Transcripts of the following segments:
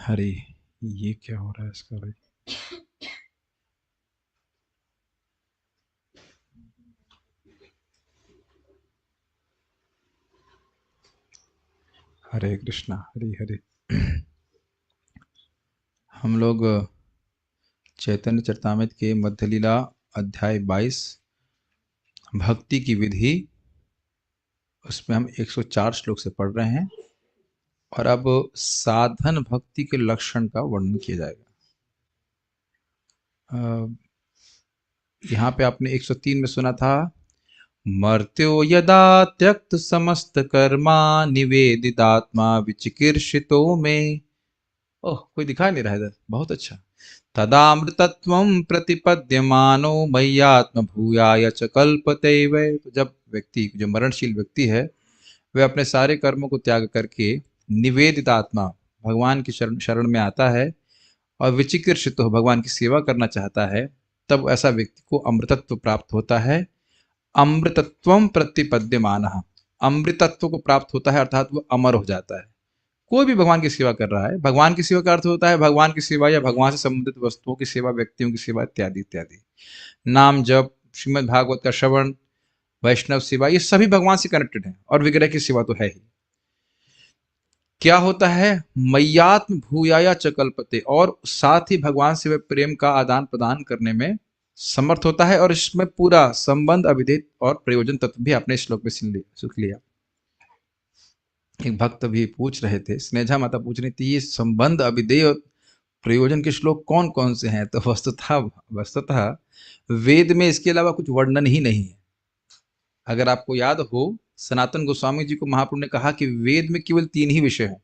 अरे, ये क्या हो रहा है इसका भाई? हरे कृष्णा, हरे हरे। हम लोग चैतन्य चरितामृत के मध्य लीला अध्याय 22 भक्ति की विधि, उसमें हम 104 श्लोक से पढ़ रहे हैं। और अब साधन भक्ति के लक्षण का वर्णन किया जाएगा। यहाँ पे आपने 103 में सुना था, मर्त्यो यदा त्यक्त समस्त कर्मा निवेदितात्मा विचिकीर्षितो में। ओह, कोई दिखाई नहीं रहा इधर, बहुत अच्छा। तदामृतत्वं प्रतिपद्यमानो मय्यात्म भूयाय च कल्पते वै। तो जब व्यक्ति, जो मरणशील व्यक्ति है, वह अपने सारे कर्मों को त्याग करके निवेदित आत्मा भगवान की शरण शरण में आता है और विचिकित्सित हो भगवान की सेवा करना चाहता है, तब ऐसा व्यक्ति को अमृतत्व प्राप्त होता है। अमृतत्वम प्रतिपद्यमानः, अमृतत्व को प्राप्त होता है, अर्थात वो अमर हो जाता है। कोई भी भगवान की सेवा कर रहा है, भगवान की सेवा का अर्थ होता है भगवान की सेवा या भगवान से संबंधित वस्तुओं की सेवा, व्यक्तियों की सेवा इत्यादि इत्यादि। नाम जप, श्रीमद् भागवत का श्रवण, वैष्णव सेवा, ये सभी भगवान से कनेक्टेड है। और विग्रह की सेवा तो है ही। क्या होता है, मय्यात्म भूयाया च कल्पते, और साथ ही भगवान से वह प्रेम का आदान प्रदान करने में समर्थ होता है। और इसमें पूरा संबंध, अविधेय और प्रयोजन तत्व भी आपने श्लोक में सुख लिया। एक भक्त भी पूछ रहे थे, स्नेहा माता पूछ रही थी, ये संबंध, अविधेय और प्रयोजन के श्लोक कौन कौन से हैं? तो वस्तुतः वेद में इसके अलावा कुछ वर्णन ही नहीं है। अगर आपको याद हो, सनातन गोस्वामी जी को महाप्रभु ने कहा कि वेद में केवल 3 ही विषय हैं,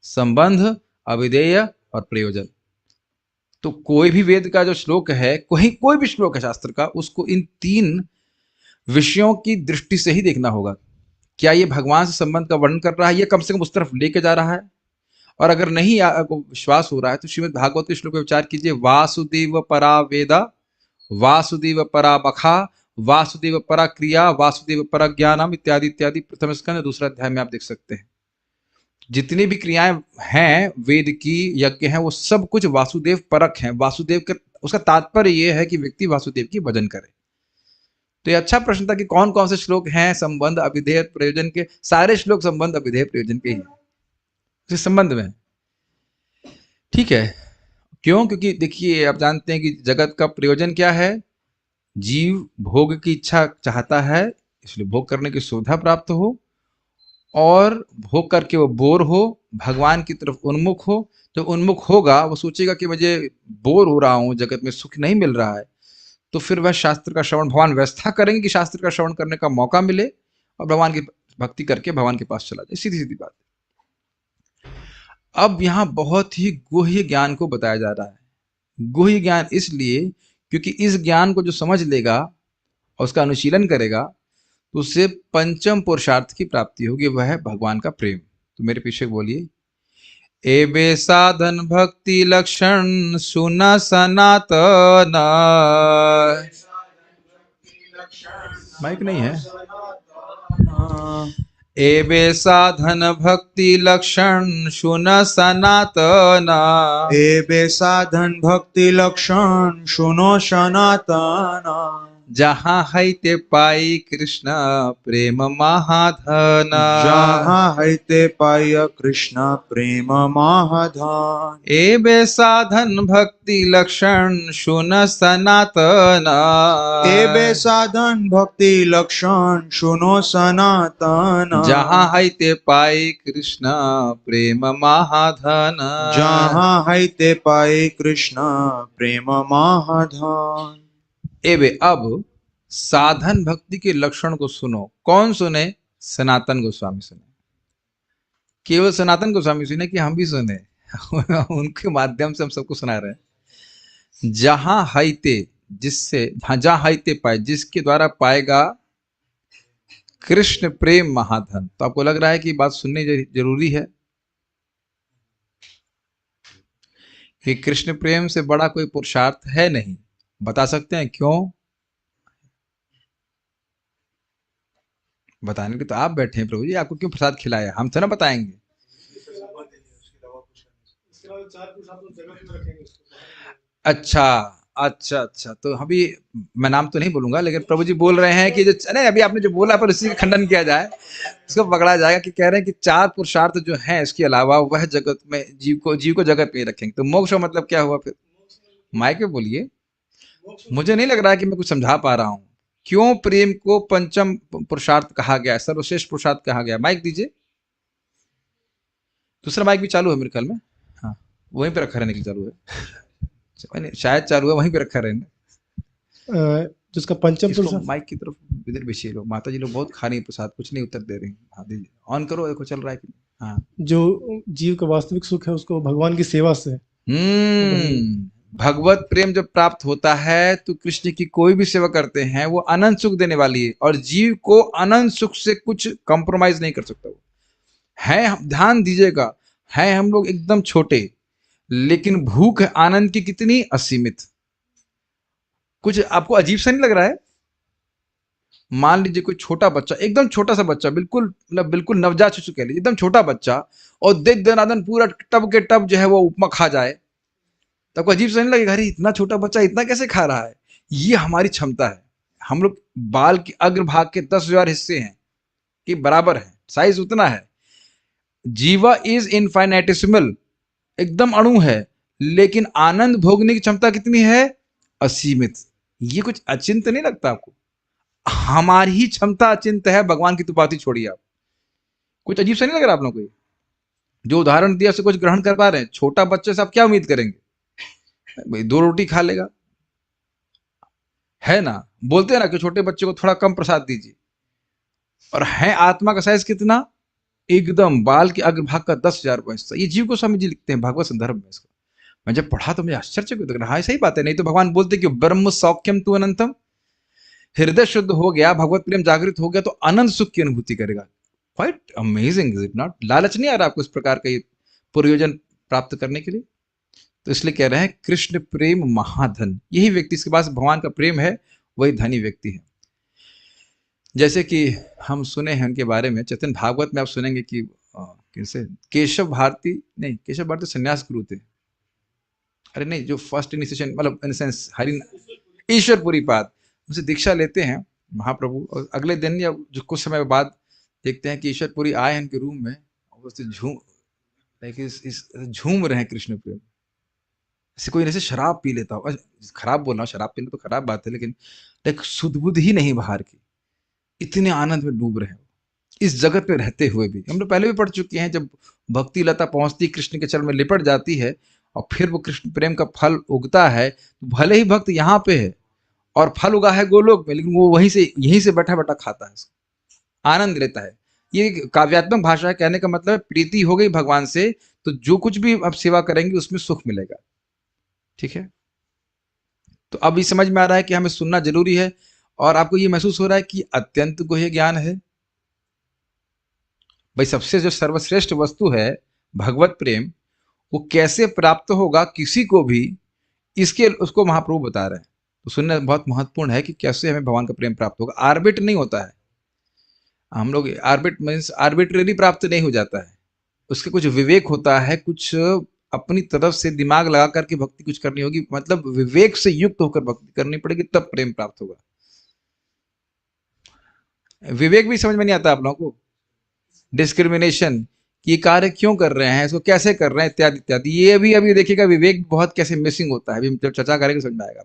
संबंध, अविधेय और प्रयोजन। तो कोई भी वेद का जो श्लोक है, कोई भी श्लोक है शास्त्र का, उसको इन 3 विषयों की दृष्टि से ही देखना होगा। क्या ये भगवान से संबंध का वर्णन कर रहा है, ये कम से कम उस तरफ लेके जा रहा है? और अगर नहीं आपको विश्वास हो रहा है, तो श्रीमद् भागवत के श्लोक पर विचार कीजिए। वासुदेव परा वेदा, वासुदेव परा बखा, वासुदेव परा क्रिया, वासुदेव परा ज्ञानम इत्यादि इत्यादि। प्रथम स्कंद दूसरा अध्याय में आप देख सकते हैं। जितनी भी क्रियाएं हैं वेद की, यज्ञ हैं, वो सब कुछ वासुदेव परक हैं। वासुदेव के, उसका तात्पर्य ये है कि व्यक्ति वासुदेव की भजन करे। तो ये अच्छा प्रश्न था कि कौन कौन से श्लोक हैं संबंध, अविधेय, प्रयोजन के। सारे श्लोक संबंध, अविधेय, प्रयोजन के ही उसी संबंध में। ठीक है, क्यों? क्योंकि देखिए, आप जानते हैं कि जगत का प्रयोजन क्या है? जीव भोग की इच्छा चाहता है, इसलिए भोग करने की सुविधा प्राप्त हो, और भोग करके वो बोर हो, भगवान की तरफ उन्मुख हो। तो उन्मुख होगा, वो सोचेगा कि मुझे बोर हो रहा हूँ, जगत में सुख नहीं मिल रहा है, तो फिर वह शास्त्र का श्रवण, भगवान व्यवस्था करेंगे कि शास्त्र का श्रवण करने का मौका मिले, और भगवान की भक्ति करके भगवान के पास चला जाए। सीधी सीधी बात। अब यहाँ बहुत ही गुह्य ज्ञान को बताया जा रहा है। गुह्य ज्ञान इसलिए क्योंकि इस ज्ञान को जो समझ लेगा और उसका अनुशीलन करेगा, तो उससे पंचम पुरुषार्थ की प्राप्ति होगी, वह है भगवान का प्रेम। तो मेरे पीछे बोलिए, एबे साधन भक्ति लक्षण सुना सनातन। माइक नहीं है। एबे साधन भक्ति लक्षण सुन सनातन। एबे साधन भक्ति लक्षण सुनो सनातन। जहाँ हैते पाई कृष्ण प्रेम महाधन। जहाँ हैते पाय कृष्ण प्रेम महाधन। एबे साधन भक्ति लक्षण सुन सनातन। एबे साधन भक्ति लक्षण सुनो सनातन। जहाँ हैते पाई कृष्ण प्रेम महाधन। जहाँ हैते पाय कृष्ण प्रेम महाधन। एबे, अब साधन भक्ति के लक्षण को सुनो। कौन सुने? सनातन गोस्वामी सुने। केवल सनातन गोस्वामी सुने कि हम भी सुने? उनके माध्यम से हम सबको सुना रहे हैं। जहां हाइते, जिससे, जहां हाइते पाए, जिसके द्वारा पाएगा कृष्ण प्रेम महाधन। तो आपको लग रहा है कि बात सुननी जरूरी है कि कृष्ण प्रेम से बड़ा कोई पुरुषार्थ है नहीं। बता सकते हैं क्यों? बताने के तो आप बैठे हैं प्रभु जी, आपको क्यों प्रसाद खिलाया? हम तो ना बताएंगे। अच्छा अच्छा अच्छा, तो अभी मैं नाम तो नहीं बोलूंगा, लेकिन प्रभु जी बोल रहे हैं कि जो नहीं, अभी आपने जो बोला पर उसी का खंडन किया जाए, उसको पकड़ा जाएगा कि कह रहे हैं कि चार पुरुषार्थ जो हैं इसके अलावा वह जगत में जीव को जगत में ही रखेंगे। तो मोक्ष का मतलब क्या हुआ फिर? माइक में बोलिए, मुझे नहीं लग रहा है कि मैं कुछ समझा पा रहा हूँ। क्यों प्रेम को पंचम पुरुषार्थ कहा गया, सर्वश्रेष्ठ पुरुषार्थ कहा गया? माइक दीजिए। दूसरा माइक भी चालू है मेरे ख्याल में। हाँ, वहीं पे रखा रहने के लिए चालू है, शायद चालू है, वहीं पे रखा रहने। जिसका पंचम इसको पुरुष माइक की तरफ इधर बेचिए लोग, माता जी लोग बहुत खा रही है प्रसाद, कुछ नहीं उत्तर दे रही। हाँ दीजिए, ऑन करो, देखो चल रहा है कि नहीं। हाँ, जो जीव का वास्तविक सुख है उसको भगवान की सेवा से। भगवत प्रेम जब प्राप्त होता है तो कृष्ण की कोई भी सेवा करते हैं वो अनंत सुख देने वाली है, और जीव को अनंत सुख से कुछ कंप्रोमाइज नहीं कर सकता। वो है, ध्यान दीजिएगा, है हम लोग एकदम छोटे, लेकिन भूख आनंद की कितनी असीमित। कुछ आपको अजीब सा नहीं लग रहा है? मान लीजिए कोई छोटा बच्चा, एकदम छोटा सा बच्चा, बिल्कुल मतलब बिल्कुल नवजात शिशु कह लीजिए, एकदम छोटा बच्चा, और देख दनादन पूरा टब के टब जो है वो उपमा खा जाए, तो आपको अजीब सा नहीं लगेगा? अरे इतना छोटा बच्चा इतना कैसे खा रहा है? ये हमारी क्षमता है। हम लोग बाल के अग्रभाग के 10,000 हिस्से हैं कि बराबर है, साइज उतना है। जीवा इज इनफाइनाइटेसिमल, एकदम अणु है, लेकिन आनंद भोगने की क्षमता कितनी है? असीमित। ये कुछ अचिंत नहीं लगता आपको? हमारी ही क्षमता अचिंत है, भगवान की तो बात ही छोड़िए आप। कुछ अजीब सा नहीं लग रहा आप लोगों को? जो उदाहरण दिया उससे कुछ ग्रहण कर पा रहे हैं? छोटा बच्चे से आप क्या उम्मीद करेंगे? भाई 2 रोटी खा लेगा, है ना? बोलते हैं ना कि छोटे बच्चे को थोड़ा कम प्रसाद दीजिए, और है आत्मा का साइज कितना? एकदम बाल के अग्रभाग का 10,000 हिस्सा। ये जीव गोस्वामी जी लिखते हैं भागवत संदर्भ में। इसको मैं जब पढ़ा तो मुझे आश्चर्य क्यों लग रहा, हाँ सही बात है। नहीं तो भगवान बोलते कि ब्रह्म सौख्यम तु अनंतम, हृदय शुद्ध हो गया, भगवत प्रेम जागृत हो गया तो अनंत सुख की अनुभूति करेगा। Quite amazing, is it not? लालच नहीं आ रहा आपको इस प्रकार का प्रयोजन प्राप्त करने के लिए? तो इसलिए कह रहे हैं कृष्ण प्रेम महाधन। यही व्यक्ति, इसके पास भगवान का प्रेम है, वही धनी व्यक्ति है। जैसे कि हम सुने हैं उनके बारे में, चैतन्य भागवत में आप सुनेंगे कि कैसे केशव भारती, नहीं केशव भारती संन्यास गुरु थे। अरे नहीं, जो फर्स्ट इनिशिएशन मतलब इन सेंस हरि ईश्वरपुरी पाद, उनसे दीक्षा लेते हैं महाप्रभु, और अगले दिन या जो कुछ समय बाद देखते हैं कि ईश्वरपुरी आए हैं उनके रूम में, और उससे झूम रहे हैं कृष्ण प्रेम। जैसे कोई ऐसे शराब पी लेता हो, खराब बोलना, शराब पीना तो खराब बात है, लेकिन एक सुध-बुध ही नहीं बाहर की, इतने आनंद में डूब रहे हो इस जगत में रहते हुए भी। हम लोग पहले भी पढ़ चुके हैं, जब भक्ति लता पहुंचती कृष्ण के चरण में लिपट जाती है, और फिर वो कृष्ण प्रेम का फल उगता है, तो भले ही भक्त यहाँ पे है और फल उगा है गोलोक में, लेकिन वो वहीं से यहीं से बैठा बैठा खाता है, आनंद लेता है। ये काव्यात्मक भाषा है, कहने का मतलब प्रीति हो गई भगवान से, तो जो कुछ भी आप सेवा करेंगे उसमें सुख मिलेगा। ठीक है, तो अब ये समझ में आ रहा है कि हमें सुनना जरूरी है, और आपको ये महसूस हो रहा है कि अत्यंत गुह्य ज्ञान है। भाई सबसे जो सर्वश्रेष्ठ वस्तु है भगवत प्रेम, वो कैसे प्राप्त होगा किसी को भी, इसके उसको महाप्रभु बता रहे हैं। तो सुनना बहुत महत्वपूर्ण है कि कैसे हमें भगवान का प्रेम प्राप्त होगा। आर्बिट नहीं होता है, हम लोग आर्बिट मीन्स आर्बिट्रेरी प्राप्त नहीं हो जाता है, उसके कुछ विवेक होता है, कुछ अपनी तरफ से दिमाग लगा करके भक्ति कुछ करनी होगी, मतलब विवेक से युक्त होकर भक्ति करनी पड़ेगी, तब प्रेम प्राप्त होगा। विवेक भी समझ में नहीं आता आप लोगों को, डिस्क्रिमिनेशन, ये कार्य क्यों कर रहे हैं, इसको कैसे कर रहे हैं, इत्यादि इत्यादि। ये भी अभी देखिएगा विवेक बहुत कैसे मिसिंग होता है, अभी जब चर्चा करेंगे समझ में आएगा।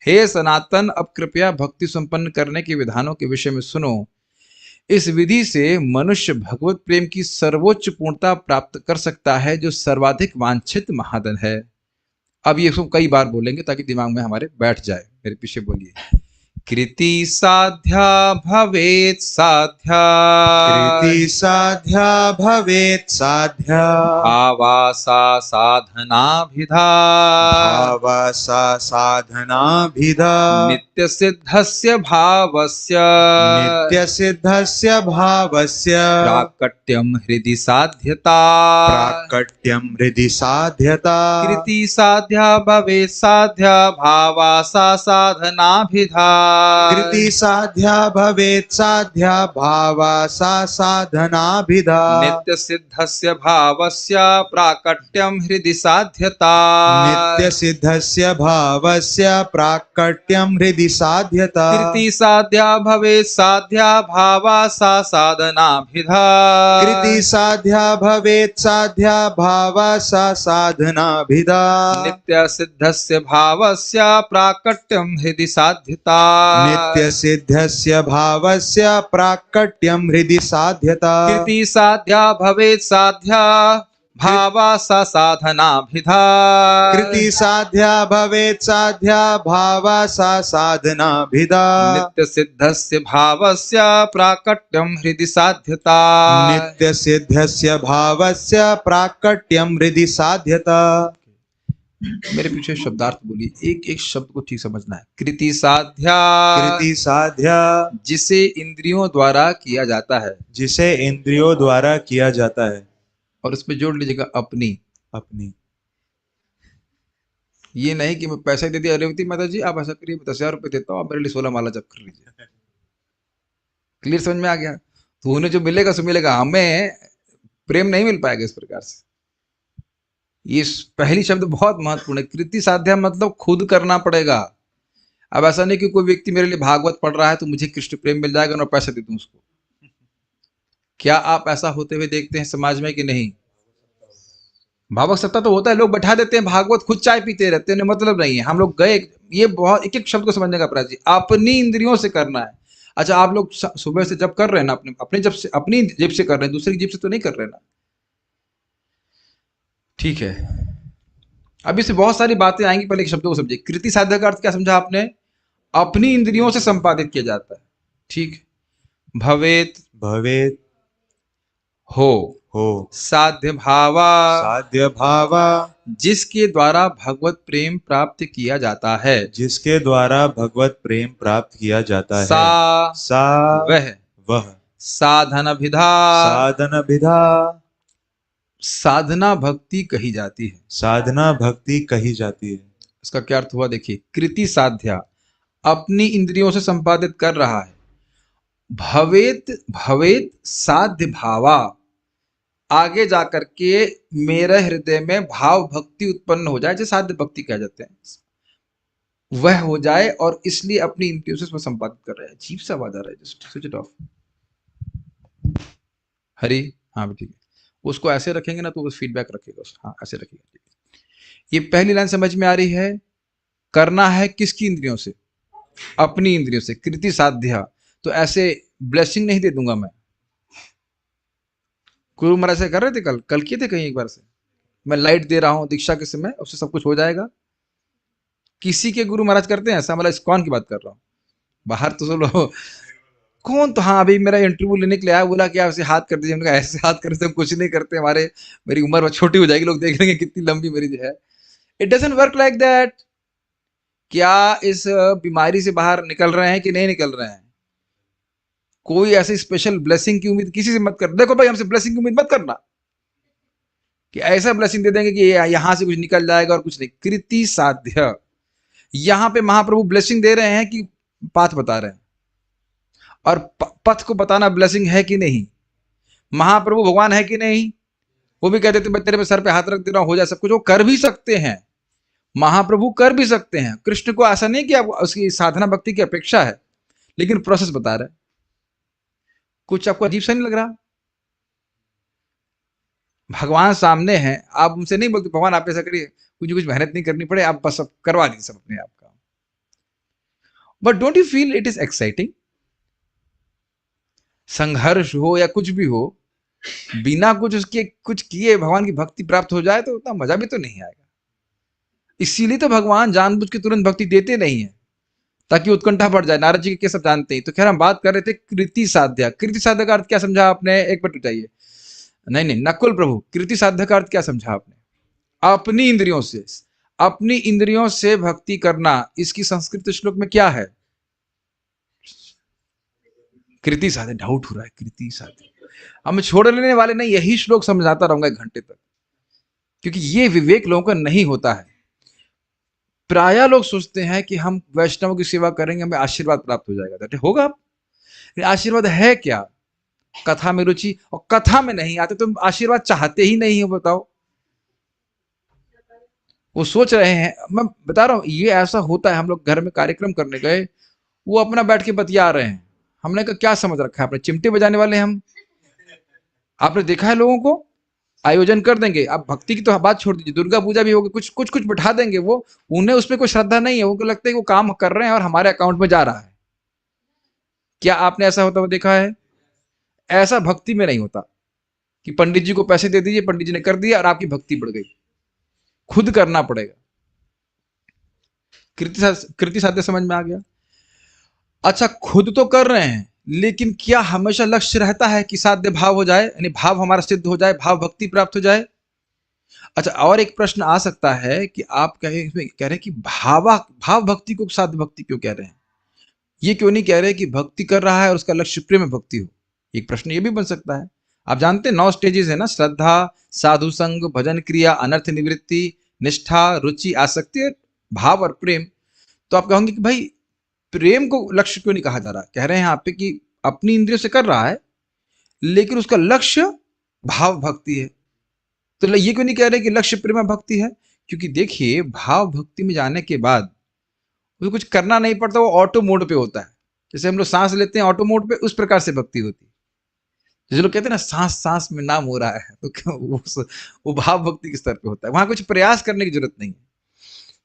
हे सनातन, अब कृपया भक्ति संपन्न करने के विधानों के विषय में सुनो। इस विधि से मनुष्य भगवत प्रेम की सर्वोच्च पूर्णता प्राप्त कर सकता है, जो सर्वाधिक वांछित महाधन है। अब ये सब कई बार बोलेंगे ताकि दिमाग में हमारे बैठ जाए, मेरे पीछे बोलिए। कृति साध्या भवेत् साध्या, कृति साध्या भवेत् साध्या, भावासा साधनाभिधा, भावासा साधनाभिधा, नित्य सिद्धस्य भावस्य, नित्य सिद्धस्य भावस्य, प्राकट्यम हृदि साध्यता, प्राकट्यम हृदि साध्यता, कृति साध्या भवेत् साध्या, भावासा साधनाभिधा, कृति साध्या भवेत् साध्या भावा सा साधनाभिधा नित्य सिद्धस्य भावस्य प्राकट्यम हृदि साध्यता नित्य सिद्धस्य भावस्य प्राकट्यं हृदि साध्यता कृति साध्या भवेत् साध्या भावा सा साधनाभिधा कृति साध्या भवेत् साध्या भावा सा साधनाभिधा नित्य सिद्धस्य भावस्य प्राकट्यम हृदि साध्यता नित्य सिद्धस्य भावस्य प्राकट्यं हृदि साध्यता कृति साध्या भवेत् साध्या भावा सा साधनाभिधा कृति साध्या भवेत् साध्या भावा सा साधनाभिधा नित्य सिद्धस्य भावस्य प्राकट्यम हृदि साध्यता नित्य सिद्धस्य भावस्य प्राकट्यं हृदि साध्यता मेरे पीछे शब्दार्थ बोलिए, एक एक शब्द को ठीक समझना है। कृति साध्या कृति साध्या जिसे इंद्रियों द्वारा किया जाता है, जिसे इंद्रियों द्वारा किया जाता है, और उसमें जोड़ लीजिएगा अपनी। अपनी ये नहीं कि मैं पैसा दे दिया, रेवती माता जी आप ऐसा करिए, 10,000 रुपये देता हूँ, आप मेरे लिए 16 माला जप कर लीजिए। क्लियर समझ में आ गया? तो उन्हें जो मिलेगा सो मिलेगा, हमें प्रेम नहीं मिल पाएगा इस प्रकार से। ये पहली शब्द बहुत महत्वपूर्ण है। कृति साध्या मतलब खुद करना पड़ेगा। अब ऐसा नहीं कि कोई व्यक्ति मेरे लिए भागवत पढ़ रहा है तो मुझे कृष्ण प्रेम मिल जाएगा और पैसा दे दूं उसको। क्या आप ऐसा होते हुए देखते हैं समाज में कि नहीं? भावक सत्ता तो होता है, लोग बैठा देते हैं भागवत, खुद चाय पीते रहते हैं, मतलब नहीं है। हम लोग गए, ये बहुत एक एक शब्द को समझने का प्रयास, अपनी इंद्रियों से करना है। अच्छा, आप लोग सुबह से जब कर रहे हैं ना, अपने जब से अपनी जेब से कर रहे हैं, दूसरी की जेब से तो नहीं कर रहे ना। ठीक है, अब इससे बहुत सारी बातें आएंगी, पहले एक शब्दों को समझिए। कृति साध्य का अर्थ क्या समझा आपने? अपनी इंद्रियों से संपादित किया जाता है। ठीक, भवेत भवेत हो साध्य भावा साध्य भावा जिसके द्वारा भगवत प्रेम प्राप्त किया जाता है, जिसके द्वारा भगवत प्रेम प्राप्त किया जाता है, सा वह साधन विधा साधन विधा साधना भक्ति कही जाती है। साधना भक्ति कही जाती है। इसका क्या अर्थ हुआ देखिए। कृति साध्या अपनी इंद्रियों से संपादित कर रहा है। भवेत भवेत साध्य भावा आगे जाकर के मेरे हृदय में भाव भक्ति उत्पन्न हो जाए, जैसे साध्य भक्ति कह जाते हैं, वह हो जाए, और इसलिए अपनी इंद्रियों से संपादित कर रहे हैं। अजीब सा आवाज आ रहा है, जस्ट स्विच इट ऑफ। हरी, हाँ ठीक है, उसको ऐसे रखेंगे ना तो वो फीडबैक रखेगा। हाँ ऐसे रखेगा। ये पहली लाइन समझ में आ रही है? करना है किसकी इंद्रियों से? अपनी इंद्रियों से। कृति साध्या, तो ऐसे ब्लेसिंग नहीं दे दूंगा मैं। गुरु महाराज से कर रहे थे, कल किए थे कहीं एक बार से, मैं लाइट दे रहा हूं दीक्षा के समय, उससे सब कुछ हो जाएगा। किसी के गुरु महाराज करते हैं ऐसा? मतलब इस्कॉन की बात कर रहा हूं, बाहर तो सब लोग कौन, तो हाँ अभी मेरा इंटरव्यू लेने के लिए आया, बोला कि आप ऐसे हाथ कर दीजिए। उनका ऐसे हाथ करने से हम कुछ नहीं करते, हमारे मेरी उम्र छोटी हो जाएगी, लोग देख लेंगे कितनी लंबी मेरी जो है। It doesn't work like that. क्या इस बीमारी से बाहर निकल रहे हैं कि नहीं निकल रहे हैं? कोई ऐसी स्पेशल ब्लेसिंग की उम्मीद किसी से मत कर। देखो भाई, हमसे ब्लेसिंग की उम्मीद मत करना कि ऐसा ब्लेसिंग दे देंगे कि यहां से कुछ निकल जाएगा और कुछ नहीं। कृति साध्य, यहां पे महाप्रभु ब्लेसिंग दे रहे हैं कि पाथ बता रहे हैं? और पथ को बताना ब्लेसिंग है कि नहीं? महाप्रभु भगवान है कि नहीं? वो भी कहते थे मैं तेरे पे सर पे हाथ रख दे रहा हूं, हो जाए सब कुछ। वो कर भी सकते हैं, महाप्रभु कर भी सकते हैं। कृष्ण को ऐसा नहीं कि उसकी साधना भक्ति की अपेक्षा है, लेकिन प्रोसेस बता रहे हैं। कुछ आपको अजीब सा नहीं लग रहा? भगवान सामने हैं, आप उनसे नहीं बोलते भगवान आप ऐसा करिए, कुछ मेहनत नहीं करनी पड़े, आप बस करवा दीजिए सब अपने आप का। But don't you feel it is exciting? संघर्ष हो या कुछ भी हो, बिना कुछ किए भगवान की भक्ति प्राप्त हो जाए तो उतना मजा भी तो नहीं आएगा। इसीलिए तो भगवान जानबूझ के तुरंत भक्ति देते नहीं है, ताकि उत्कंठा बढ़ जाए। नारद जी के सब जानते हैं। तो खैर हम बात कर रहे थे कृति साध्या। कृति साध्या का अर्थ क्या समझा आपने? एक बार बताइए। नहीं, नकुल प्रभु, कृति साध्या का अर्थ क्या समझा आपने? अपनी इंद्रियों से, अपनी इंद्रियों से भक्ति करना। इसकी संस्कृत श्लोक में क्या है? कृति साध्य। डाउट हो रहा है, कृति साध्य हम छोड़ लेने वाले नहीं, यही श्लोक समझाता रहूंगा 1 घंटे तक, क्योंकि ये विवेक लोगों का नहीं होता है। प्रायः लोग सोचते हैं कि हम वैष्णवों की सेवा करेंगे हमें आशीर्वाद प्राप्त हो जाएगा। तो होगा, लेकिन आशीर्वाद है क्या? कथा में रुचि, और कथा में नहीं आते तुम आशीर्वाद चाहते ही नहीं हो, बताओ। वो सोच रहे हैं, मैं बता रहा हूँ ये ऐसा होता है। हम लोग घर में कार्यक्रम करने गए, वो अपना बैठ के बतिया रहे हैं, हमने कहा क्या समझ रखा है आपने, चिमटे बजाने वाले हम? आपने देखा है लोगों को आयोजन कर देंगे, अब भक्ति की तो बात छोड़ दीजिए, दुर्गा पूजा भी होगी, कुछ कुछ कुछ बिठा देंगे, वो उन्हें उसमें कोई श्रद्धा नहीं है, उनको लगता है कि वो काम कर रहे हैं और हमारे अकाउंट में जा रहा है। क्या आपने ऐसा होता हुआ देखा है? ऐसा भक्ति में नहीं होता कि पंडित जी को पैसे दे दीजिए, पंडित जी ने कर दिया और आपकी भक्ति बढ़ गई। खुद करना पड़ेगा। कृति साध्य समझ में आ गया? अच्छा, खुद तो कर रहे हैं, लेकिन क्या हमेशा लक्ष्य रहता है कि साध्य भाव हो जाए, यानी भाव हमारा सिद्ध हो जाए, भाव भक्ति प्राप्त हो जाए? अच्छा, और एक प्रश्न आ सकता है कि आप इसमें कह रहे हैं कि भाव भक्ति को साध्य भक्ति क्यों कह रहे हैं? ये क्यों नहीं कह रहे कि भक्ति कर रहा है और उसका लक्ष्य प्रेम भक्ति हो? एक प्रश्न ये भी बन सकता है। आप जानते हैं 9 स्टेजेस है ना, श्रद्धा, साधु संग, भजन क्रिया, अनर्थ निवृत्ति, निष्ठा, रुचि, आसक्ति, भाव और प्रेम। तो आप कहोगे कि भाई प्रेम को लक्ष्य क्यों नहीं कहा जा रहा? कह रहे हैं यहाँ पे कि अपनी इंद्रियों से कर रहा है, लेकिन उसका लक्ष्य भाव भक्ति है। तो ये क्यों नहीं कह रहे कि लक्ष्य प्रेम भक्ति है? क्योंकि देखिए, भाव भक्ति में जाने के बाद उसको कुछ करना नहीं पड़ता, वो ऑटो मोड पे होता है। जैसे हम लोग सांस लेते हैं ऑटो मोड पे, उस प्रकार से भक्ति होती है। जैसे लोग कहते हैं ना सांस सांस में नाम हो रहा है, तो क्यों वो भाव भक्ति के स्तर पे होता है, वहां कुछ प्रयास करने की जरूरत नहीं है।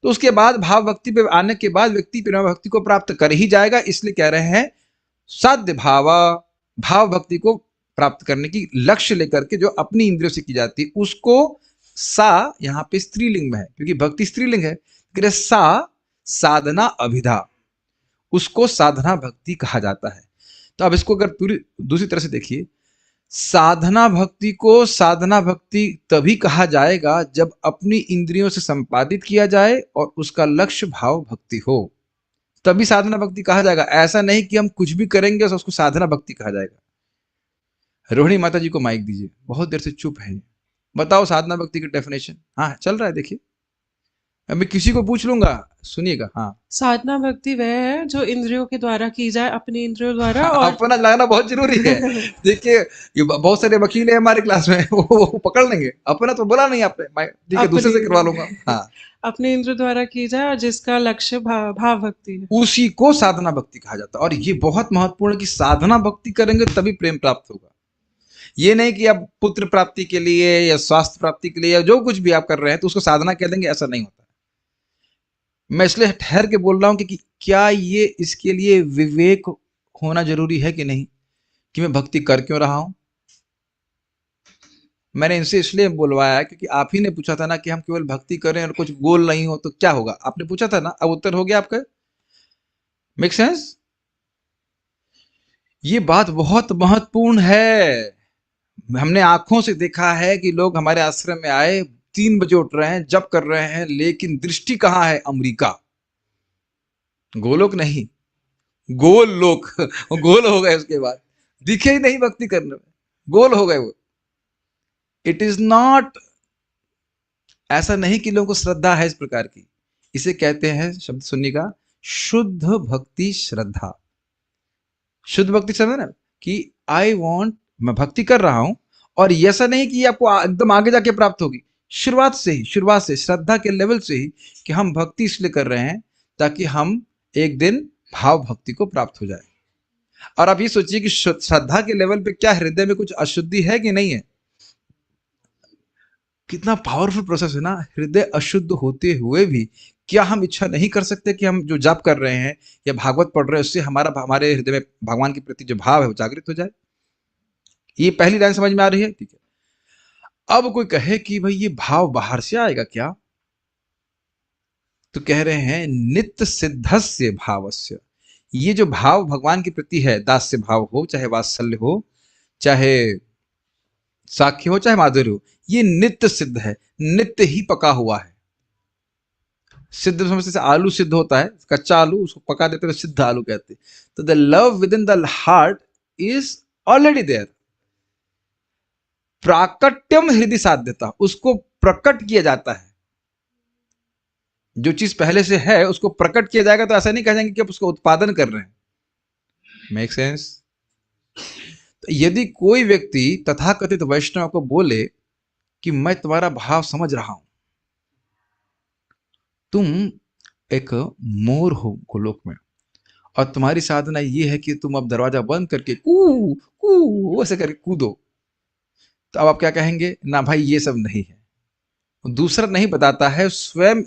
तो उसके बाद भाव भक्ति पे आने के बाद व्यक्ति प्रेम भक्ति को प्राप्त कर ही जाएगा। इसलिए कह रहे हैं साध्य भाव भक्ति को प्राप्त करने की लक्ष्य लेकर के जो अपनी इंद्रियों से की जाती है उसको सा, यहाँ पे स्त्रीलिंग में है क्योंकि भक्ति स्त्रीलिंग है, सा साधना अभिधा, उसको साधना भक्ति कहा जाता है। तो अब इसको अगर पूरी दूसरी तरह से देखिए, साधना भक्ति को साधना भक्ति तभी कहा जाएगा जब अपनी इंद्रियों से संपादित किया जाए और उसका लक्ष्य भाव भक्ति हो, तभी साधना भक्ति कहा जाएगा। ऐसा नहीं कि हम कुछ भी करेंगे और उसको साधना भक्ति कहा जाएगा। रोहिणी माता जी को माइक दीजिए, बहुत देर से चुप है, बताओ साधना भक्ति की डेफिनेशन। हाँ चल रहा है, देखिए मैं किसी को पूछ लूंगा, सुनिएगा। हाँ, साधना भक्ति वह है जो इंद्रियों के द्वारा की जाए, अपनी इंद्रियों द्वारा। और अपना लगाना बहुत जरूरी है। देखिए ये बहुत सारे वकील है हमारे क्लास में, वो पकड़ लेंगे। अपना तो बोला नहीं आपने, मैं ठीक है दूसरे से करवा लूंगा। हाँ, अपने इंद्रियों द्वारा की जाए और जिसका लक्ष्य भाव भक्ति है, उसी को साधना भक्ति कहा जाता है। और ये बहुत महत्वपूर्ण है कि साधना भक्ति करेंगे तभी प्रेम प्राप्त होगा। ये नहीं कि आप पुत्र प्राप्ति के लिए या स्वास्थ्य प्राप्ति के लिए या जो कुछ भी आप कर रहे हैं तो उसको साधना कह देंगे, ऐसा नहीं होता। मैं इसलिए ठहर के बोल रहा हूं कि क्या ये इसके लिए विवेक होना जरूरी है कि नहीं, कि मैं भक्ति कर क्यों रहा हूं। मैंने इनसे इसलिए बुलवाया क्योंकि आप ही ने पूछा था ना कि हम केवल भक्ति करें और कुछ गोल नहीं हो तो क्या होगा, आपने पूछा था ना, अब उत्तर हो गया आपका। Make sense? ये बात बहुत महत्वपूर्ण है। हमने आंखों से देखा है कि लोग हमारे आश्रम में आए, 3 बजे उठ रहे हैं, जप कर रहे हैं, लेकिन दृष्टि कहां है? अमेरिका, गोलोक नहीं, गोल लोक। गोल हो गए, उसके बाद दिखे ही नहीं भक्ति करने में, गोल हो गए वो। इट इज नॉट, ऐसा नहीं कि लोगों को श्रद्धा है इस प्रकार की। इसे कहते हैं, शब्द सुनिएगा, शुद्ध भक्ति श्रद्धा। शुद्ध भक्ति श्रद्धा ना कि आई वांट, मैं भक्ति कर रहा हूं और ऐसा नहीं कि आपको एकदम आगे जाके प्राप्त होगी। शुरुआत से श्रद्धा के लेवल से ही कि हम भक्ति इसलिए कर रहे हैं ताकि हम एक दिन भाव भक्ति को प्राप्त हो जाए। और आप ये सोचिए कि श्रद्धा के लेवल पे क्या हृदय में कुछ अशुद्धि है कि नहीं है? कितना पावरफुल प्रोसेस है ना। हृदय अशुद्ध होते हुए भी क्या हम इच्छा नहीं कर सकते कि हम जो जाप कर रहे हैं या भागवत पढ़ रहे हैं उससे हमारे हृदय में भगवान के प्रति जो भाव है वो जागृत हो जाए। ये पहली लाइन समझ में आ रही है? ठीक है। अब कोई कहे कि भाई ये भाव बाहर से आएगा क्या, तो कह रहे हैं नित्य सिद्धस्य भावस्य। ये जो भाव भगवान के प्रति है, दास्य भाव हो, चाहे वात्सल्य हो, चाहे साख्य हो, चाहे माधुर्य हो, ये नित्य सिद्ध है, नित्य ही पका हुआ है। सिद्ध समझते से आलू सिद्ध होता है, कच्चा आलू उसको पका देते तो सिद्ध आलू कहते। तो the love within the heart is already there. प्राकट्यम हृदय साध्यता, उसको प्रकट किया जाता है। जो चीज पहले से है उसको प्रकट किया जाएगा तो ऐसा नहीं कह जाएंगे कि आप उसका उत्पादन कर रहे हैं। Make sense? तो यदि कोई व्यक्ति तथाकथित वैष्णव को बोले कि मैं तुम्हारा भाव समझ रहा हूं, तुम एक मोर हो गोलोक में और तुम्हारी साधना ये है कि तुम अब दरवाजा बंद करके कू कू ऐसे करके कूदो, तो अब आप क्या कहेंगे? ना भाई, ये सब नहीं है। दूसरा नहीं बताता है, स्वयं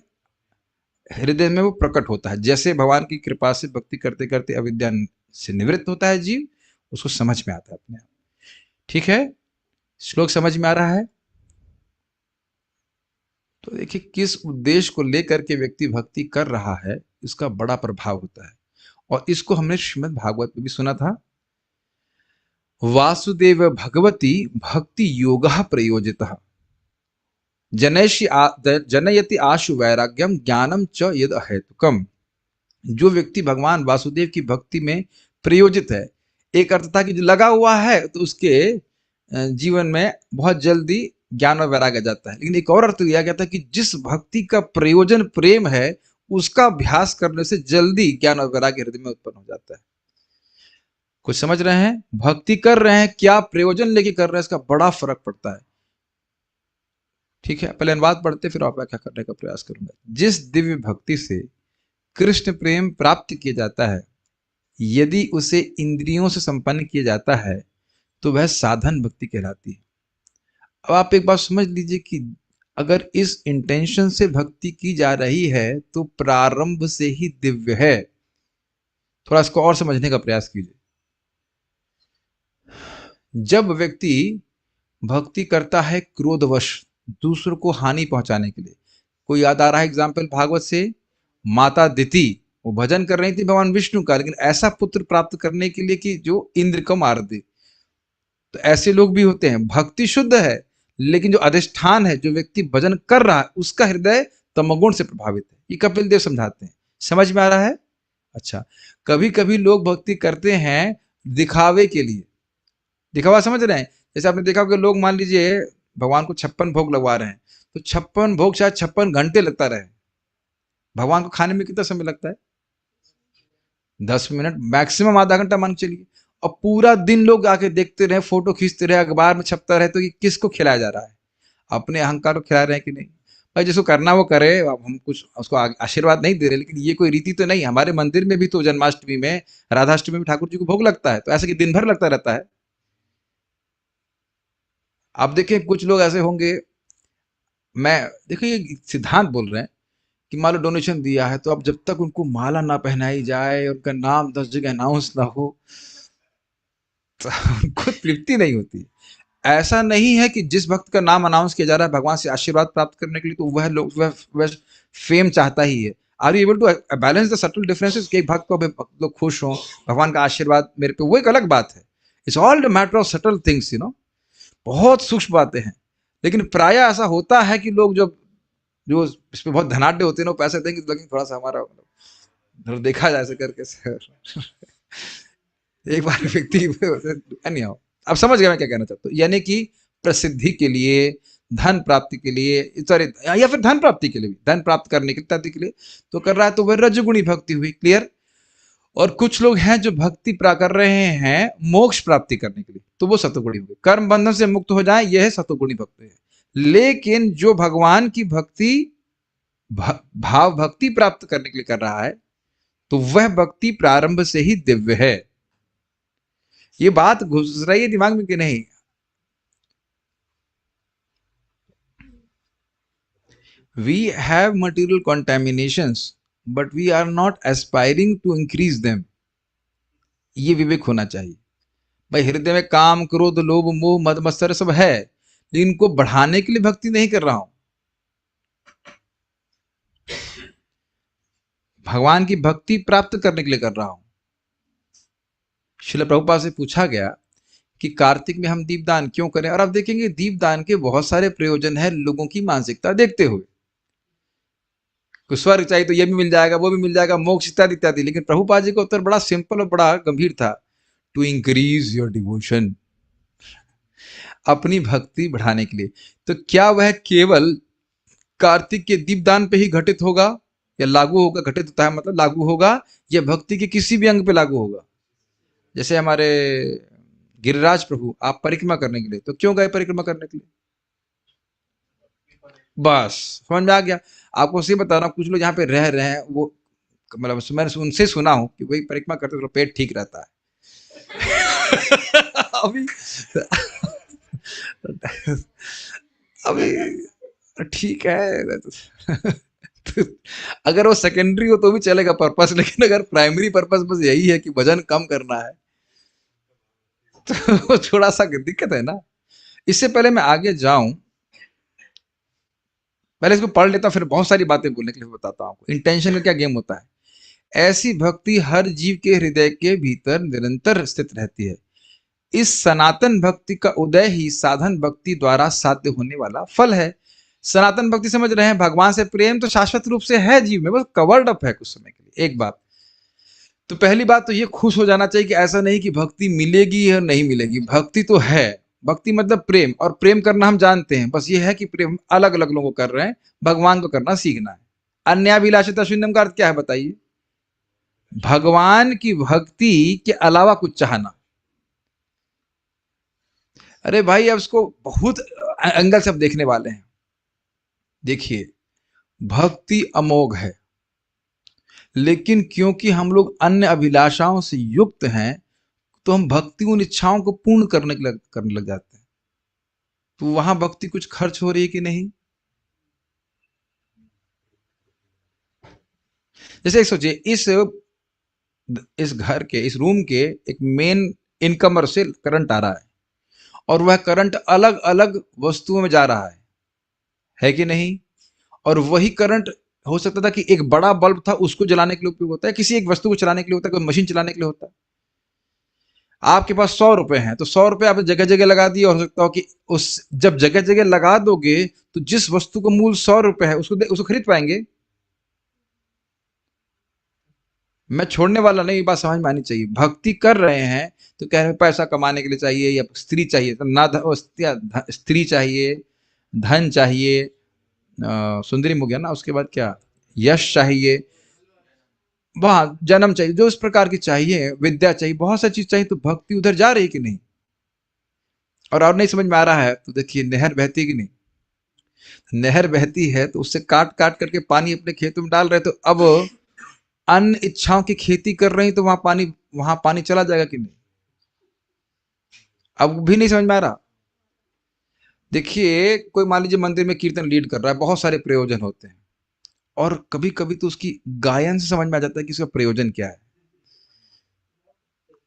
हृदय में वो प्रकट होता है। जैसे भगवान की कृपा से भक्ति करते करते अविद्या से निवृत्त होता है जीव, उसको समझ में आता है अपने आप। ठीक है, श्लोक समझ में आ रहा है? तो देखिए किस उद्देश्य को लेकर के व्यक्ति भक्ति कर रहा है, इसका बड़ा प्रभाव होता है। और इसको हमने श्रीमद् भागवत में भी सुना था। वासुदेव भगवती भक्ति योगः प्रयोजितः जनयति आशु वैराग्यम ज्ञानम च यद अहेतुकम। जो व्यक्ति भगवान वासुदेव की भक्ति में प्रयोजित है, एक अर्थ था कि जो लगा हुआ है तो उसके जीवन में बहुत जल्दी ज्ञान और वैराग्य जाता है। लेकिन एक और अर्थ दिया गया था कि जिस भक्ति का प्रयोजन प्रेम है, उसका अभ्यास करने से जल्दी ज्ञान और वैराग्य हृदय में उत्पन्न हो जाता है। कुछ समझ रहे हैं? भक्ति कर रहे हैं, क्या प्रयोजन लेके कर रहे हैं, इसका बड़ा फर्क पड़ता है। ठीक है, पहले अनुवाद पढ़ते फिर आप व्याख्या करने का प्रयास करूंगा। जिस दिव्य भक्ति से कृष्ण प्रेम प्राप्त किया जाता है, यदि उसे इंद्रियों से संपन्न किया जाता है तो वह साधन भक्ति कहलाती है। अब आप एक बात समझ लीजिए कि अगर इस इंटेंशन से भक्ति की जा रही है तो प्रारंभ से ही दिव्य है। थोड़ा इसको और समझने का प्रयास कीजिए। जब व्यक्ति भक्ति करता है क्रोधवश, दूसरों को हानि पहुंचाने के लिए, कोई याद आ रहा है एग्जाम्पल भागवत से? माता दिति वो भजन कर रही थी भगवान विष्णु का, लेकिन ऐसा पुत्र प्राप्त करने के लिए कि जो इंद्र को मार दे। तो ऐसे लोग भी होते हैं। भक्ति शुद्ध है, लेकिन जो अधिष्ठान है, जो व्यक्ति भजन कर रहा है, उसका हृदय तमोगुण से प्रभावित है। ये कपिल देव समझाते हैं। समझ में आ रहा है? अच्छा, कभी कभी लोग भक्ति करते हैं दिखावे के लिए। दिखावा समझ रहे हैं? जैसे आपने देखा कि लोग मान लीजिए भगवान को 56 भोग लगवा रहे हैं, तो 56 भोग शायद 56 घंटे लगता रहे। भगवान को खाने में कितना समय लगता है? 10 मिनट, मैक्सिमम आधा घंटा मान चलिए। और पूरा दिन लोग आके देखते रहे, फोटो खींचते रहे, अखबार में छपता रहे, तो ये किसको खिलाया जा रहा है? अपने अहंकार को खिला रहे हैं कि नहीं? भाई जिसको करना वो करे, अब हम कुछ उसको आशीर्वाद नहीं दे रहे, लेकिन ये कोई रीति तो नहीं। हमारे मंदिर में भी तो जन्माष्टमी में, राधाष्टमी में ठाकुर जी को भोग लगता है, तो ऐसे कि दिन भर लगता रहता है। आप देखें कुछ लोग ऐसे होंगे, मैं देखिए ये सिद्धांत बोल रहे हैं कि मान लो डोनेशन दिया है, तो अब जब तक उनको माला ना पहनाई जाए, उनका नाम 10 जगह अनाउंस ना हो, तो उनको तृप्ति नहीं होती। ऐसा नहीं है कि जिस भक्त का नाम अनाउंस किया जा रहा है भगवान से आशीर्वाद प्राप्त करने के लिए, तो वह फेम चाहता ही है। Are you able to balance the subtle differences? कि एक भक्त को लोग खुश हों, भगवान का आशीर्वाद मेरे पे, वो एक अलग बात है। It's all the matter of subtle things, बहुत सूक्ष्म बातें हैं। लेकिन प्राय ऐसा होता है कि लोग जो इस पे बहुत धनाढ्य होते हैं, वो पैसे देंगे तो लेकिन थोड़ा सा हमारा देखा जाए ऐसे करके सर एक बार व्यक्ति नहीं आओ, अब समझ गए मैं क्या कहना चाहता हूँ। यानी कि प्रसिद्धि के लिए, धन प्राप्ति के लिए, सॉरी, या फिर धन प्राप्ति के लिए भी, धन प्राप्त करने के लिए तो कर रहा है, तो वह रजगुणी भक्ति हुई। क्लियर? और कुछ लोग हैं जो भक्ति कर रहे हैं मोक्ष प्राप्ति करने के लिए, तो वो सतोगुणी हुए, कर्म बंधन से मुक्त हो जाए, यह है सतोगुणी भक्ति है। लेकिन जो भगवान की भक्ति भाव भक्ति प्राप्त करने के लिए कर रहा है, तो वह भक्ति प्रारंभ से ही दिव्य है। ये बात घुस रही है दिमाग में कि नहीं? We have material contaminations, but we are not aspiring to increase them. ये विवेक होना चाहिए। भाई हृदय में काम, क्रोध, लोभ, मोह, मद मत्सर सब है, लेकिन इनको बढ़ाने के लिए भक्ति नहीं कर रहा हूं। भगवान की भक्ति प्राप्त करने के लिए कर रहा हूं। श्रील प्रभुपाद से पूछा गया कि कार्तिक में हम दीपदान क्यों करें, और आप देखेंगे दीपदान के बहुत सारे प्रयोजन है लोगों की मानसिकता देखते हुए। कुछ स्वर्ग चाहिए तो ये भी मिल जाएगा, वो भी मिल जाएगा, मोक्ष इत्यादि इत्यादि। लेकिन प्रभुपाद जी का उत्तर बड़ा सिंपल और बड़ा गंभीर था, टू इंक्रीज योर डिवोशन, अपनी भक्ति बढ़ाने के लिए। तो क्या वह केवल कार्तिक के दीपदान पे ही घटित होगा? या लागू होगा, घटित होता है मतलब लागू होगा, या भक्ति के किसी भी अंग पे लागू होगा। जैसे हमारे गिरिराज प्रभु, आप परिक्रमा करने के लिए तो क्यों गए परिक्रमा करने के लिए? बस समझ में आ गया। आपको सही बता रहा हूँ, कुछ लोग यहाँ पे रह रहे हैं, वो मतलब मैंने उनसे सुना हूँ कि वही परिक्रमा करते तो पेट ठीक रहता है। अभी अभी ठीक है। तो अगर वो सेकेंडरी हो तो भी चलेगा पर्पस, लेकिन अगर प्राइमरी पर्पस बस यही है कि वजन कम करना है तो थोड़ा सा दिक्कत है ना। इससे पहले मैं आगे जाऊं, पहले इसको पढ़ लेता हूं, फिर बहुत सारी बातें बोलने के लिए बताता हूं आपको इंटेंशन का क्या गेम होता है। ऐसी भक्ति हर जीव के हृदय के भीतर निरंतर स्थित रहती है। इस सनातन भक्ति का उदय ही साधन भक्ति द्वारा साध्य होने वाला फल है। सनातन भक्ति समझ रहे हैं, भगवान से प्रेम तो शाश्वत रूप से है जीव में, बस कवर्ड अप है कुछ समय के लिए। एक बात तो पहली बात तो ये खुश हो जाना चाहिए कि ऐसा नहीं कि भक्ति मिलेगी या नहीं मिलेगी, भक्ति तो है। भक्ति मतलब प्रेम, और प्रेम करना हम जानते हैं, बस ये है कि प्रेम अलग अलग लोगों को कर रहे हैं, भगवान को करना सीखना है। अन्याभिलाषिता शून्यम का अर्थ क्या है बताइए? भगवान की भक्ति के अलावा कुछ चाहना। अरे भाई अब इसको बहुत एंगल से अब देखने वाले हैं। देखिए, भक्ति अमोघ है, लेकिन क्योंकि हम लोग अन्य अभिलाषाओं से युक्त हैं तो हम भक्ति उन इच्छाओं को पूर्ण करने लग जाते हैं। तो वहां भक्ति कुछ खर्च हो रही है कि नहीं? जैसे सोचिए, इस घर के, इस रूम के एक मेन इनकमर से करंट आ रहा है, और वह करंट अलग अलग वस्तुओं में जा रहा है कि नहीं? और वही करंट हो सकता था कि एक बड़ा बल्ब था, उसको जलाने के लिए उपयोग होता है, किसी एक वस्तु को चलाने के लिए होता है, कोई मशीन चलाने के लिए होता है। आपके पास 100 रुपए हैं तो 100 रुपए आपने जगह जगह लगा दिए, हो सकता हो कि उस जब जगह जगह लगा दोगे तो जिस वस्तु का मूल्य 100 रुपए है उसको खरीद पाएंगे? मैं छोड़ने वाला नहीं, ये बात समझ में आनी चाहिए। भक्ति कर रहे हैं तो कह रहे हैं पैसा कमाने के लिए चाहिए, या स्त्री चाहिए, तो ना स्त्री चाहिए, धन चाहिए, सुंदरी हो गया ना, उसके बाद क्या, यश चाहिए, वहां जन्म चाहिए, जो इस प्रकार की चाहिए, विद्या चाहिए, बहुत सारी चीज चाहिए। तो भक्ति उधर जा रही है कि नहीं? और नहीं समझ में आ रहा है तो देखिए, नहर बहती है कि नहीं? नहर बहती है तो उससे काट काट करके पानी अपने खेतों में डाल रहे, तो अब अन्य इच्छाओं की खेती कर रही तो वहां पानी चला जाएगा कि नहीं? अब भी नहीं समझ में आ रहा। देखिए, कोई मान लीजिए मंदिर में कीर्तन लीड कर रहा है, बहुत सारे प्रयोजन होते हैं, और कभी कभी तो उसकी गायन से समझ में आ जाता है कि इसका प्रयोजन क्या है।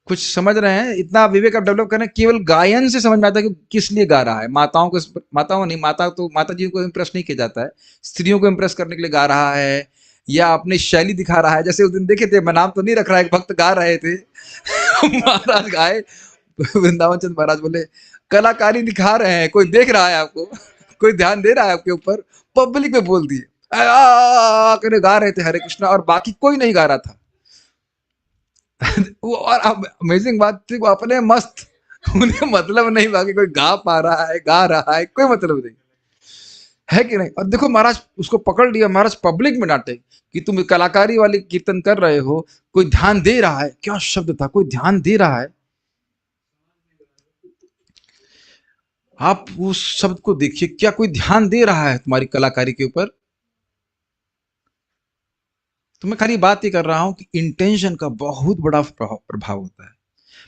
कुछ समझ रहे हैं? इतना विवेक आप डेवलप करें, केवल गायन से समझ में आता है कि किस लिए गा रहा है। माताओं नहीं, माता जी को इम्प्रेस नहीं किया जाता है, स्त्रियों को इम्प्रेस करने के लिए गा रहा है, या अपनी शैली दिखा रहा है। जैसे उस दिन देखे थे, मैं नाम तो नहीं रख रहा, एक भक्त गा रहे थे महाराज गाए, वृंदावन चंद महाराज बोले कलाकारी दिखा रहे हैं, कोई देख रहा है आपको? कोई ध्यान दे रहा है आपके ऊपर? पब्लिक में बोल दिए, करे गा रहे थे हरे कृष्णा, और बाकी कोई नहीं गा रहा था। वो और अमेजिंग बात थी, वो अपने मस्त, उन्हें मतलब नहीं बाकी कोई गा पा रहा है, गा रहा है, कोई मतलब नहीं है कि नहीं? और देखो महाराज उसको पकड़ लिया, महाराज पब्लिक में डांटे कि तुम कलाकारी वाली कीर्तन कर रहे हो, कोई ध्यान दे रहा है? क्या शब्द था, कोई ध्यान दे रहा है? आप उस शब्द को देखिए, क्या कोई ध्यान दे रहा है तुम्हारी कलाकारी के ऊपर? तो मैं खाली बात ये कर रहा हूं कि इंटेंशन का बहुत बड़ा प्रभाव होता है।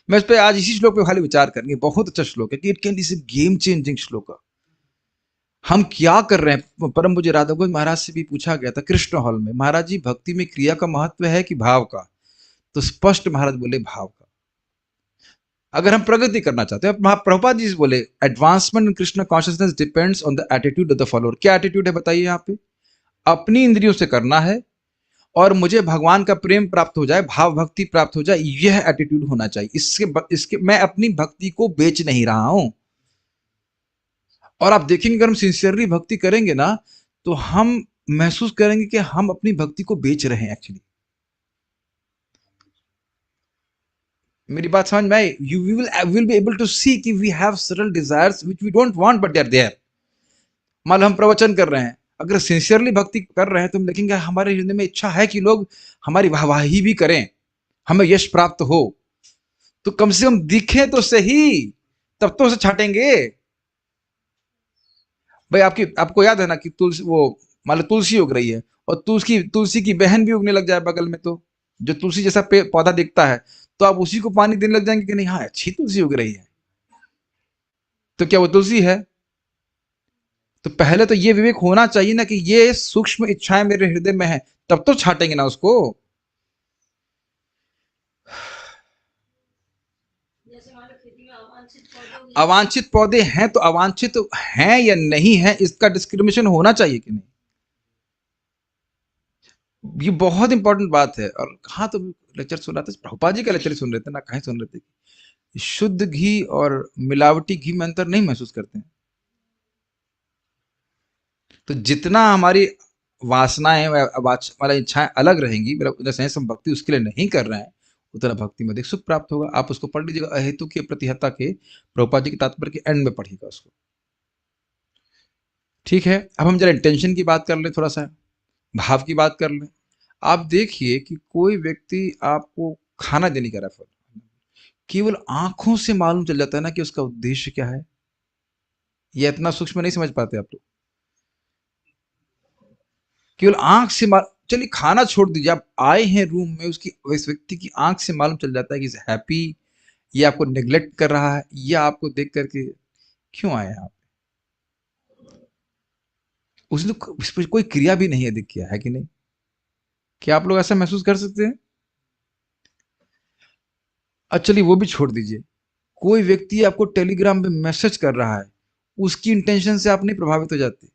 मैं इस पे आज इसी श्लोक पे खाली विचार करेंगे, बहुत अच्छा श्लोक है कि it can be game changing श्लोक। हम क्या कर रहे हैं? परम पूज्य राधा गोविंद महाराज से भी पूछा गया था कृष्ण हॉल में, महाराज जी भक्ति में क्रिया का महत्व है कि भाव का? तो स्पष्ट महाराज बोले भाव का। अगर हम प्रगति करना चाहते हैं, प्रभुपाद जी बोले advancement in Krishna consciousness depends on the attitude of the follower. क्या एटीट्यूड है बताइए? यहाँ पे अपनी इंद्रियों से करना है और मुझे भगवान का प्रेम प्राप्त हो जाए, भाव भक्ति प्राप्त हो जाए, यह एटीट्यूड होना चाहिए। इसके मैं अपनी भक्ति को बेच नहीं रहा हूं। और आप देखेंगे, अगर हम सिंसियरली भक्ति करेंगे ना, तो हम महसूस करेंगे कि हम अपनी भक्ति को बेच रहे हैं एक्चुअली। मेरी बात समझ में आई? You will be able to see कि we have certain desires which we don't want but they are there. मान लो हम प्रवचन कर रहे हैं, अगर सिंसियरली भक्ति कर रहे हैं तो हम देखेंगे हमारे हृदय में इच्छा है कि लोग हमारी वाहवाही भी करें, हमें यश प्राप्त हो, तो कम से कम दिखे तो सही, तब तो उसे छाटेंगे। भाई आपको याद है ना कि तुलसी, वो मान लो तुलसी उग रही है और तुलसी की बहन भी उगने लग जाए बगल में, तो जो तुलसी जैसा पौधा दिखता है तो आप उसी को पानी देने लग जाएंगे कि नहीं, हाँ अच्छी तुलसी उग रही है, तो क्या वो तुलसी है? तो पहले तो ये विवेक होना चाहिए ना कि ये सूक्ष्म इच्छाएं मेरे हृदय में है, तब तो छाटेंगे ना उसको। अवांछित पौधे हैं तो अवांछित हैं या नहीं है, इसका डिस्क्रिमिनेशन होना चाहिए कि नहीं, ये बहुत इंपॉर्टेंट बात है। और कहाँ तो लेक्चर सुन रहा था, प्रभुपाद जी का लेक्चर सुन रहे थे ना, कहीं सुन रहे थे, शुद्ध घी और मिलावटी घी में अंतर नहीं महसूस करते हैं। तो जितना हमारी वासनाएं वाला इच्छाएं अलग रहेंगी, मेरा सेंस हम भक्ति उसके लिए नहीं कर रहे हैं, उतना भक्ति में अधिक सुख प्राप्त होगा। आप उसको पढ़ लीजिएगा, अहेतु की प्रतिहता के प्रभुपाद जी के तात्पर्य के एंड में पढ़िएगा उसको। ठीक है, अब हम जरा इंटेंशन की बात कर लें, थोड़ा सा भाव की बात कर लें। आप देखिए कि कोई व्यक्ति आपको खाना देने का रेफर, केवल आंखों से मालूम चल जाता है ना कि उसका उद्देश्य क्या है। ये इतना सूक्ष्म नहीं समझ पाते आप लोग, केवल आंख से चलिए खाना छोड़ दीजिए, आप आए हैं रूम में, उसकी उस व्यक्ति की आंख से मालूम चल जाता है कि इज हैप्पी, ये आपको नेग्लेक्ट कर रहा है, या आपको देख करके क्यों आए हैं आप। उसने उस पर कोई क्रिया भी नहीं अधिक किया है कि नहीं, क्या आप लोग ऐसा महसूस कर सकते हैं? अच्छा चलिए वो भी छोड़ दीजिए, कोई व्यक्ति आपको टेलीग्राम पे मैसेज कर रहा है, उसकी इंटेंशन से आप नहीं प्रभावित हो जाते,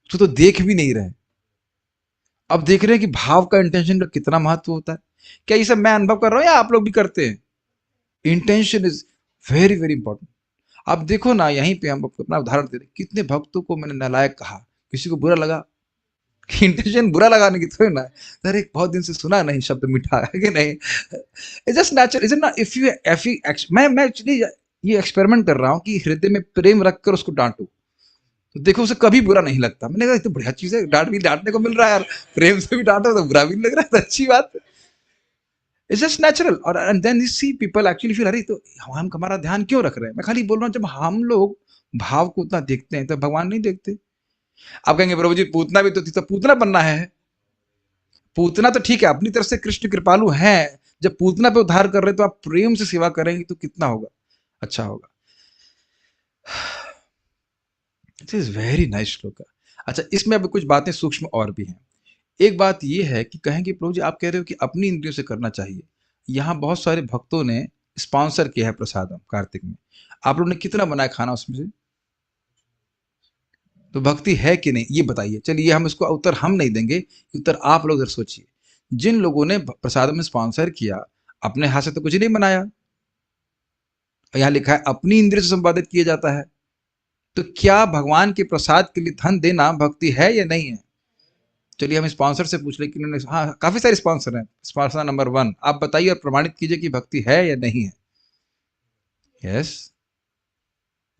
तो देख भी नहीं रहे। अब देख रहे हैं कि भाव का, इंटेंशन का कितना महत्व होता है। क्या ये सब मैं अनुभव कर रहा हूं या आप लोग भी करते हैं? Intention is very very important. आप देखो ना, यहीं पे हम अपना उदाहरण दे रहे, कितने भक्तों को मैंने नालायक कहा, किसी को बुरा लगा, इंटेंशन बुरा लगाने की थोड़ी ना, अरे बहुत दिन से सुना नहीं शब्द मीठा है कि नहीं, it's just natural, is it not? If you मैं एक्चुअली ये एक्सपेरिमेंट कर रहा हूँ कि हृदय में प्रेम रखकर उसको डांटू, तो देखो उसे कभी बुरा नहीं लगता। मैंने कहा तो बढ़िया चीज है, डांटने को मिल रहा है यार, प्रेम से भी डांटो तो बुरा भी नहीं लग रहा है, तो अच्छी बात है। It's just natural. और and then you see people actually feel, अरे तो हम हमारा ध्यान क्यों रख रहे हैं। मैं खाली बोल रहा हूँ, जब हम लोग भाव को उतना देखते हैं तो भगवान नहीं देखते। आप कहेंगे प्रभु जी पूतना भी तो थी, तो पूतना बनना है। पूतना तो ठीक है, अपनी तरफ से कृष्ण कृपालु हैं, जब पूतना पे उद्धार कर रहे तो आप प्रेम से सेवा करेंगे तो कितना होगा, अच्छा होगा। इट इज वेरी नाइस श्लोक। अच्छा, इसमें अब कुछ बातें सूक्ष्म और भी हैं। एक बात यह है कि कहेंगे प्रभु जी आप कह रहे हो कि अपनी इंद्रियों से करना चाहिए, यहाँ बहुत सारे भक्तों ने स्पॉन्सर किया है प्रसादम कार्तिक में, आप लोगों ने कितना बनाया खाना उसमें से, तो भक्ति है कि नहीं ये बताइए। चलिए हम इसको उत्तर हम नहीं देंगे, उत्तर आप लोग सोचिए। जिन लोगों ने प्रसाद में स्पॉन्सर किया, अपने हाथ से तो कुछ नहीं बनाया, यहाँ लिखा है अपनी इंद्रिय से संपादित किया जाता है, तो क्या भगवान के प्रसाद के लिए धन देना भक्ति है या नहीं है? चलिए हम स्पॉन्सर से पूछ ले कि उन्होंने, हाँ काफी सारे स्पॉन्सर हैं, स्पॉन्सर नंबर 1 आप बताइए और प्रमाणित कीजिए कि भक्ति है या नहीं है। यस,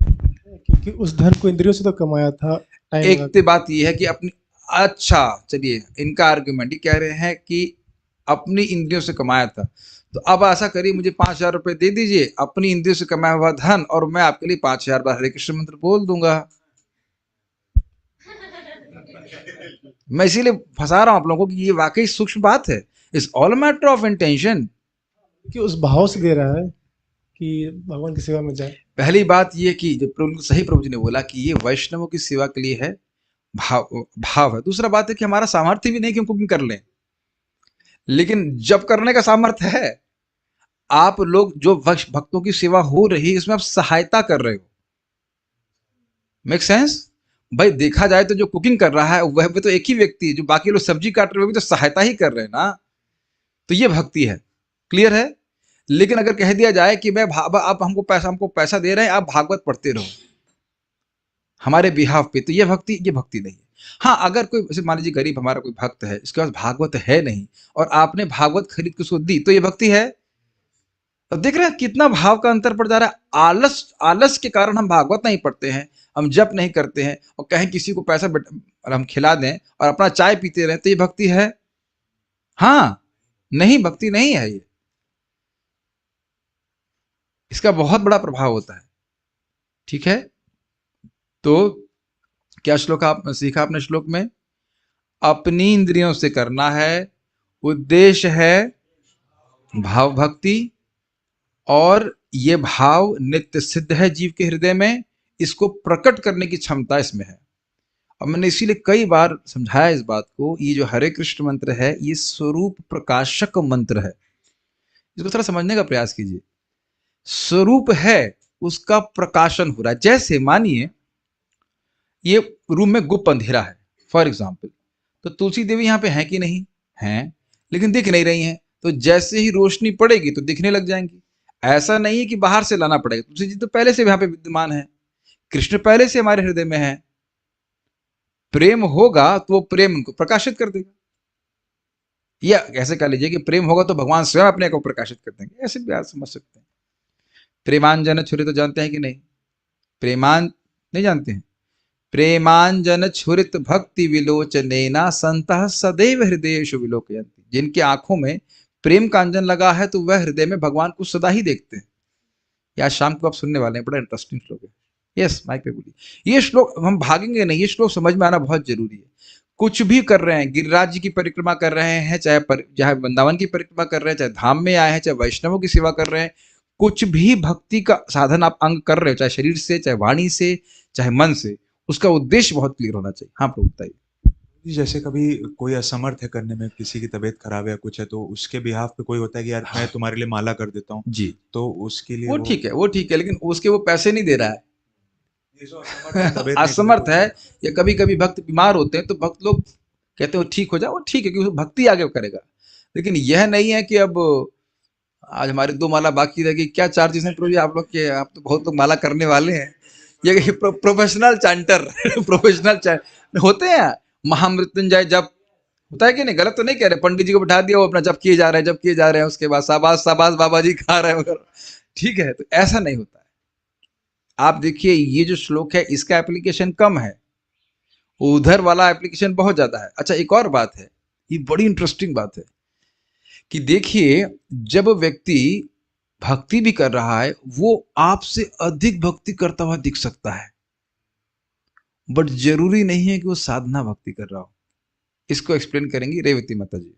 क्योंकि उस धन को इंद्रियों से तो कमाया था, टाइम एक लगा तो बात यह है कि अपनी, अच्छा चलिए इनका आर्ग्यूमेंट ये कह रहे हैं कि अपनी इंद्रियों से कमाया था, तो अब ऐसा करिए मुझे 5,000 रुपए दे दीजिए अपनी इंद्रियों से कमाया हुआ धन, और मैं आपके लिए 5,000 बार हरे कृष्ण मंत्र बोल दूंगा। मैं इसीलिए फंसा रहा हूं आप लोगों को कि ये वाकई सूक्ष्म बात है। It's all matter of intention. कि उस भाव से दे रहा है कि भगवान की सेवा में जाए। पहली बात ये कि जो सही प्रभु जी ने बोला कि ये वैष्णवों की सेवा के लिए है, भाव है। दूसरा बात है कि हमारा सामर्थ्य भी नहीं कि हम कुकिंग कर लें, लेकिन जब करने का सामर्थ्य है, आप लोग जो भक्तों की सेवा हो रही है इसमें आप सहायता कर रहे हो। Make sense? भाई देखा जाए तो जो कुकिंग कर रहा है वह भी तो एक ही व्यक्ति है, जो बाकी लोग सब्जी काट रहे हो भी तो सहायता ही कर रहे हैं ना, तो ये भक्ति है। क्लियर है? लेकिन अगर कह दिया जाए कि मैं आप हमको पैसा दे रहे हैं, आप भागवत पढ़ते रहो हमारे बिहाफ पे, तो ये भक्ति नहीं है। हाँ, अगर कोई मान लीजिए गरीब हमारा कोई भक्त है, इसके पास भागवत है नहीं और आपने भागवत खरीद के उसको दी, तो ये भक्ति है। अब देख रहे हैं कितना भाव का अंतर पड़ जा रहा है। आलस के कारण हम भागवत नहीं पढ़ते हैं, हम जप नहीं करते हैं, और कहें किसी को पैसा और हम खिला दें और अपना चाय पीते रहें तो ये भक्ति है? हाँ, नहीं, भक्ति नहीं है ये। इसका बहुत बड़ा प्रभाव होता है। ठीक है, तो क्या श्लोक आप सीखा आपने श्लोक में? अपनी इंद्रियों से करना है, उद्देश्य है भाव भक्ति, और ये भाव नित्य सिद्ध है जीव के हृदय में, इसको प्रकट करने की क्षमता इसमें है। और मैंने इसीलिए कई बार समझाया इस बात को, ये जो हरे कृष्ण मंत्र है ये स्वरूप प्रकाशक मंत्र है। इसको थोड़ा समझने का प्रयास कीजिए। स्वरूप है, उसका प्रकाशन हो रहा है। जैसे मानिए ये रूम में गुप्त अंधेरा है फॉर एग्जाम्पल, तो तुलसी देवी यहाँ पे हैं कि नहीं? हैं, लेकिन दिख नहीं रही हैं। तो जैसे ही रोशनी पड़ेगी तो दिखने लग जाएंगी। ऐसा नहीं है कि बाहर से लाना पड़ेगा, तुलसी जी तो पहले से यहाँ पे विद्यमान है, कृष्ण पहले से हमारे हृदय में है। प्रेम होगा तो वो प्रेम को प्रकाशित कर देगा, या ऐसे कह लीजिए कि प्रेम होगा तो भगवान स्वयं अपने को प्रकाशित कर देंगे, ऐसे भी आप समझ सकते हैं। प्रेमांजन छुरित तो जानते हैं कि नहीं? प्रेमान नहीं जानते हैं? प्रेमांजन छुरित भक्ति विलोचनेना संतः सदैव हृदयेषु विलोकयन्ति। जिनकी आंखों में प्रेम का अंजन लगा है तो वह हृदय में भगवान को सदा ही देखते हैं। या शाम को आप सुनने वाले हैं, बड़ा इंटरेस्टिंग श्लोक है। यस, माइक पे बोलिए। ये श्लोक हम भागेंगे नहीं, ये श्लोक समझ में आना बहुत जरूरी है। कुछ भी कर रहे हैं, गिरिराज जी की परिक्रमा कर रहे हैं, चाहे वृंदावन की परिक्रमा कर रहे हैं, चाहे धाम में आए हैं, चाहे वैष्णवों की सेवा कर रहे हैं, कुछ भी भक्ति का साधन आप अंग कर रहे हो, चाहे शरीर से, चाहे वाणी से, चाहे मन से, उसका उद्देश्य बहुत क्लियर होना चाहिए। हाँ प्रभु बताइए। जैसे कभी कोई असमर्थ है करने में, किसी की तबीयत खराब है या कुछ है, तो उसके बिहाफ पे कोई होता है कि यार मैं तुम्हारे लिए माला कर देता हूँ जी, तो उसके लिए वो ठीक है, वो ठीक है, लेकिन उसके वो पैसे नहीं दे रहा है। तबीयत नहीं असमर्थ है, या कभी कभी भक्त बीमार होते हैं तो भक्त लोग कहते हो ठीक हो जाओ, वो ठीक है क्योंकि भक्ति आगे करेगा। लेकिन यह नहीं है कि अब आज हमारी 2 माला बाकी रहेगी, क्या चार्जेस हैं प्रभु जी आप लोग के? आप तो बहुत लोग माला करने वाले हैं। ये प्रोफेशनल चैंटर प्रोफेशनल होते हैं। महामृत्युंजय जप होता है कि नहीं? गलत तो नहीं कह रहे, पंडित जी को बैठा दिया, वो अपना जप किए जा रहे हैं, जप किए जा रहे हैं, उसके बाद शाबाश शाबाश बाबा जी खा रहे हैं, ठीक है? तो ऐसा नहीं होता है। आप देखिए ये जो श्लोक है इसका एप्लीकेशन कम है, उधर वाला एप्लीकेशन बहुत ज्यादा है। अच्छा, एक और बात है, ये बड़ी इंटरेस्टिंग बात है कि देखिए जब व्यक्ति भक्ति भी कर रहा है वो आपसे अधिक भक्ति करता हुआ दिख सकता है, बट जरूरी नहीं है कि वो साधना भक्ति कर रहा हो। इसको एक्सप्लेन करेंगी रेवती माता जी।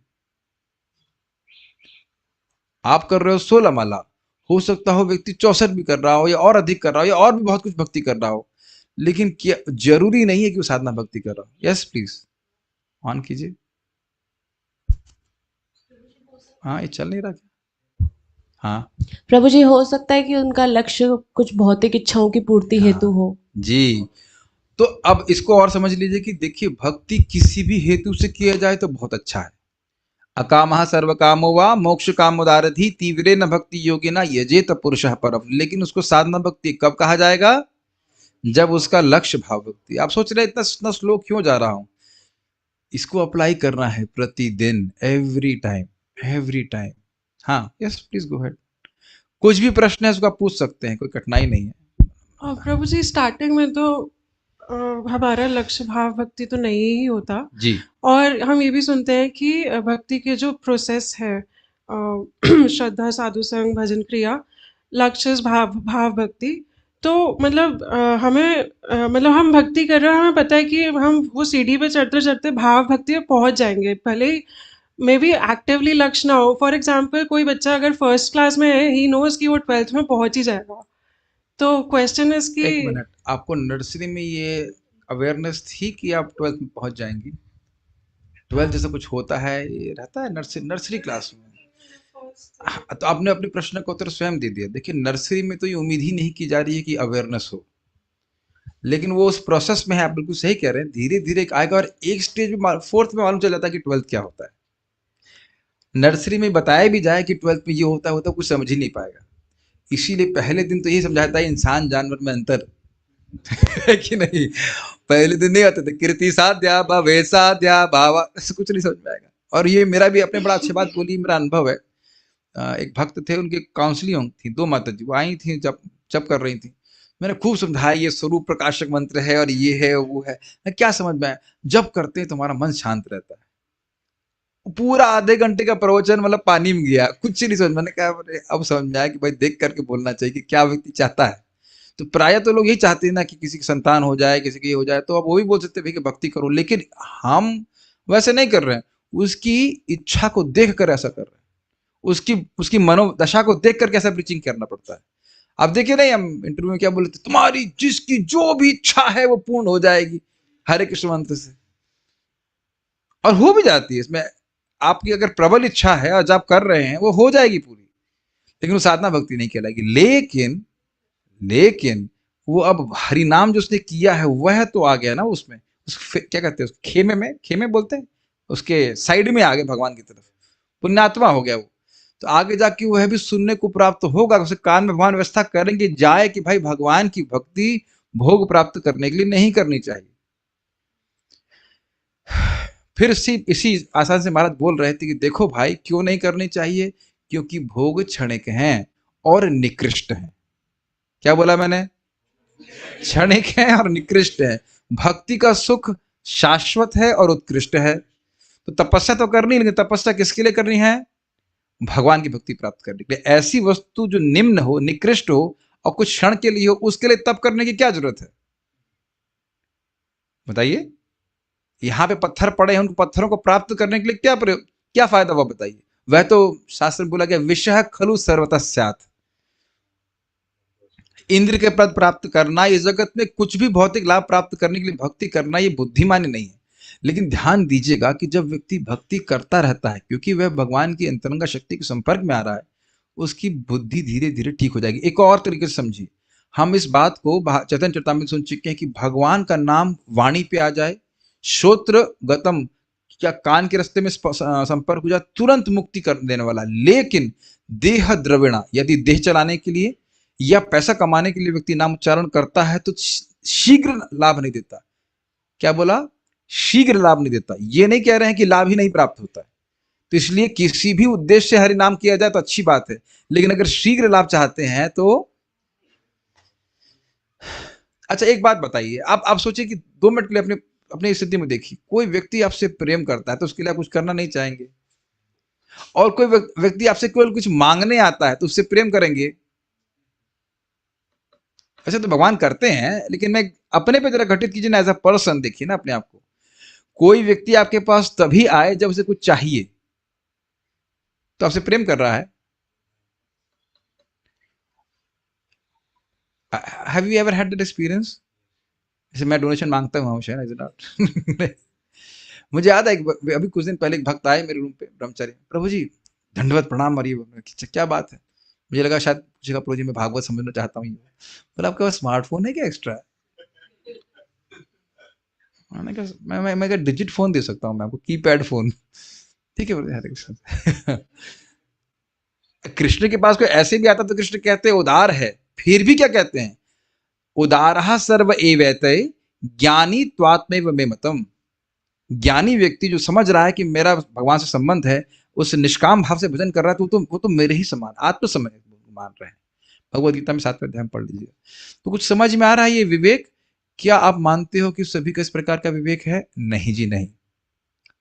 आप कर रहे हो 16 माला, हो सकता हो व्यक्ति 64 भी कर रहा हो, या और अधिक कर रहा हो, या और भी बहुत कुछ भक्ति कर रहा हो, लेकिन क्या जरूरी नहीं है कि वो साधना भक्ति कर रहा हो। यस प्लीज ऑन कीजिए। हाँ, ये चल नहीं रहा क्या? हाँ प्रभु जी, हो सकता है कि उनका लक्ष्य कुछ भौतिक इच्छाओं की पूर्ति हेतु हो जी। तो अब इसको और समझ लीजिए कि देखिए भक्ति किसी भी हेतु से किया जाए तो बहुत अच्छा है। अकामः सर्व कामो वा मोक्ष कामोदारधि तीव्रे न भक्ति योगिना यजेत पुरुषः परम। लेकिन उसको साधना भक्ति कब कहा जाएगा? जब उसका लक्ष्य भाव भक्ति। आप सोच रहे इतना इतना स्लो क्यों जा रहा हूं? इसको अप्लाई करना है प्रतिदिन, एवरी टाइम, एवरी टाइम। हाँ यस प्लीज गो हेड। कुछ भी प्रश्न है उसको आप पूछ सकते हैं, कोई कठिनाई नहीं है। और प्रभु जी स्टार्टिंग में तो हमारा लक्ष्य भाव भक्ति तो नहीं ही होता जी। और हम ये भी सुनते हैं कि भक्ति के जो प्रोसेस है श्रद्धा, साधु संग, भजन क्रिया, लक्ष्य भाव भक्ति, तो मतलब हमें मतलब हम भक्ति कर रहे हैं, हमें पता है कि हम वो सीढ़ी पे चढ़ते चढ़ते भाव भक्ति में पहुंच जाएंगे, भले ही मे बी एक्टिवली लक्ष्य ना हो। फॉर एग्जाम्पल कोई बच्चा अगर फर्स्ट क्लास में है, ही नोज कि वो 12th में पहुंच ही जाएगा। तो क्वेश्चन इज कि एक मिनट, आपको नर्सरी में ये अवेयरनेस थी कि आप 12th में पहुंच जाएंगी? 12th जैसा कुछ होता है, ये रहता है नर्सरी क्लास में। तो आपने अपने प्रश्न का उत्तर स्वयं दे दिया। देखिए नर्सरी में तो ये उम्मीद ही नहीं की जा रही है कि अवेयरनेस हो, लेकिन वो उस प्रोसेस में है। आप बिल्कुल सही कह रहे हैं, धीरे धीरे आएगा और एक स्टेज में 4th में मालूम चल जाता है कि 12th क्या होता है। नर्सरी में बताया भी जाए कि 12th में ये होता है कुछ समझ ही नहीं पाएगा। इसीलिए पहले दिन तो यही समझाता है इंसान जानवर में अंतर है कि नहीं। पहले दिन नहीं आते थे कीर्ति साध्या भवे साध्या भावा, कुछ नहीं समझ में आएगा। और ये मेरा भी अपने बड़ा अच्छी बात बोली, मेरा अनुभव है। एक भक्त थे, उनकी काउंसलिंग थी, 2 माता जी वो आई थी जब कर रही थी, मैंने खूब समझाया ये स्वरूप प्रकाशक मंत्र है और ये है वो है, मैं क्या समझ में आया, जब करते हैं तुम्हारा मन शांत रहता है। पूरा आधे घंटे का प्रवचन मतलब पानी में गया, कुछ नहीं समझ। मैंने कहा अरे अब समझ में आया कि भाई देख करके बोलना चाहिए कि क्या व्यक्ति चाहता है। तो प्राय तो लोग यही चाहते हैं ना कि किसी की संतान हो जाए, किसी की हो जाए, तो अब वो भी बोल सकते हैं भाई कि भक्ति करो, लेकिन हम वैसे नहीं कर रहे हैं। उसकी इच्छा को देख कर ऐसा कर रहे हैं, उसकी उसकी मनोदशा को देख कर कैसा प्रीचिंग करना पड़ता है। आप देखिए नहीं, हम इंटरव्यू में क्या बोले थे, तुम्हारी जिसकी जो भी इच्छा है वो पूर्ण हो जाएगी हरे कृष्ण मंत्र से, और हो भी जाती है। इसमें आपकी अगर प्रबल इच्छा है और जब आप कर रहे हैं वो हो जाएगी पूरी, लेकिन वो साधना भक्ति नहीं कहलाएगी। लेकिन लेकिन वो अब हरिनाम जो उसने किया है वह तो आ गया ना उसमें, क्या कहते हैं, खेमे बोलते हैं, उसके साइड में आ गए भगवान की तरफ, पुण्यात्मा हो गया वो। तो आगे जाके वह भी सुनने को प्राप्त होगा, उसे कान में भगवान व्यवस्था करेंगे जाए कि भाई भगवान की भक्ति भोग प्राप्त करने के लिए नहीं करनी चाहिए। फिर इसी आसान से महाराज बोल रहे थे कि देखो भाई क्यों नहीं करनी चाहिए, क्योंकि भोग क्षणिक हैं और निकृष्ट हैं। क्या बोला मैंने? क्षणिक है और निकृष्ट है। भक्ति का सुख शाश्वत है और उत्कृष्ट है। तो तपस्या तो करनी, लेकिन तपस्या किसके लिए करनी है? भगवान की भक्ति प्राप्त करने के लिए। ऐसी वस्तु जो निम्न हो, निकृष्ट हो और कुछ क्षण के लिए हो, उसके लिए तप करने की क्या जरूरत है बताइए? यहां पे पत्थर पड़े हैं, उन पत्थरों को प्राप्त करने के लिए क्या फायदा हुआ बताइए? वह तो शास्त्र में बोला गया विषय खलु सर्वतः स्यात्। इंद्र के पद प्राप्त करना, इस जगत में कुछ भी भौतिक लाभ प्राप्त करने के लिए भक्ति करना, ये बुद्धिमानी नहीं है। लेकिन ध्यान दीजिएगा कि जब व्यक्ति भक्ति करता रहता है, क्योंकि वह भगवान की अंतरंगा शक्ति के संपर्क में आ रहा है, उसकी बुद्धि धीरे धीरे ठीक हो जाएगी। एक और तरीके से समझिए, हम इस बात को चैतन्य चरितामृत सुन चुके हैं कि भगवान का नाम वाणी पे आ जाए, श्रोत्र गतम, क्या कान के रास्ते में संपर्क हो जाए, तुरंत मुक्ति कर देने वाला। लेकिन देह द्रविणा, यदि देह चलाने के लिए या पैसा कमाने के लिए व्यक्ति नाम उच्चारण करता है तो शीघ्र लाभ नहीं देता। क्या बोला? शीघ्र लाभ नहीं देता। ये नहीं कह रहे हैं कि लाभ ही नहीं प्राप्त होता है। तो इसलिए किसी भी उद्देश्य से हरि नाम किया जाए तो अच्छी बात है, लेकिन अगर शीघ्र लाभ चाहते हैं तो अच्छा एक बात बताइए, आप सोचिए कि 2 मिनट के लिए अपने अपनी स्थिति में देखिए, कोई व्यक्ति आपसे प्रेम करता है तो उसके लिए आप कुछ करना नहीं चाहेंगे, और कोई व्यक्ति आपसे केवल कुछ मांगने आता है तो उससे प्रेम करेंगे। वैसे तो भगवान करते हैं, लेकिन मैं अपने पे जरा घटित कीजिए ना, एज अ पर्सन देखिए ना अपने आप को। कोई व्यक्ति आपके पास तभी आए जब उसे कुछ चाहिए, तो आपसे प्रेम कर रहा है। Have you ever had that experience? जैसे मैं डोनेशन मांगता हूँ हमेशा, इज नॉट मुझे याद है अभी कुछ दिन पहले एक भक्त आए मेरे रूम पे, ब्रह्मचारी, प्रभु जी दंडवत प्रणाम, और ये क्या बात है? मुझे लगा शायद पूछेगा प्रभु जी मैं भागवत समझना चाहता हूँ। बोला आपके पास स्मार्टफोन है क्या एक्स्ट्रा? मैंने कहा मैं डिजिट फोन दे सकता हूँ मैं आपको, कीपैड फोन। ठीक है हरे कृष्ण। कृष्ण के पास कोई ऐसे भी आता तो कृष्ण कहते उदार है, फिर भी क्या कहते हैं? उदारः सर्व एवैतय ज्ञानी त्वात्मैव मे मतम। ज्ञानी व्यक्ति जो समझ रहा है कि मेरा भगवान से संबंध है, उस निष्काम भाव से भजन कर रहा है, तो वो तो मेरे ही समान आत्मसमय मान रहे हैं। भगवद गीता में 7वें अध्याय पढ़ लीजिए। तो कुछ समझ में आ रहा है ये विवेक? क्या आप मानते हो कि सभी का इस प्रकार का विवेक है? नहीं जी नहीं।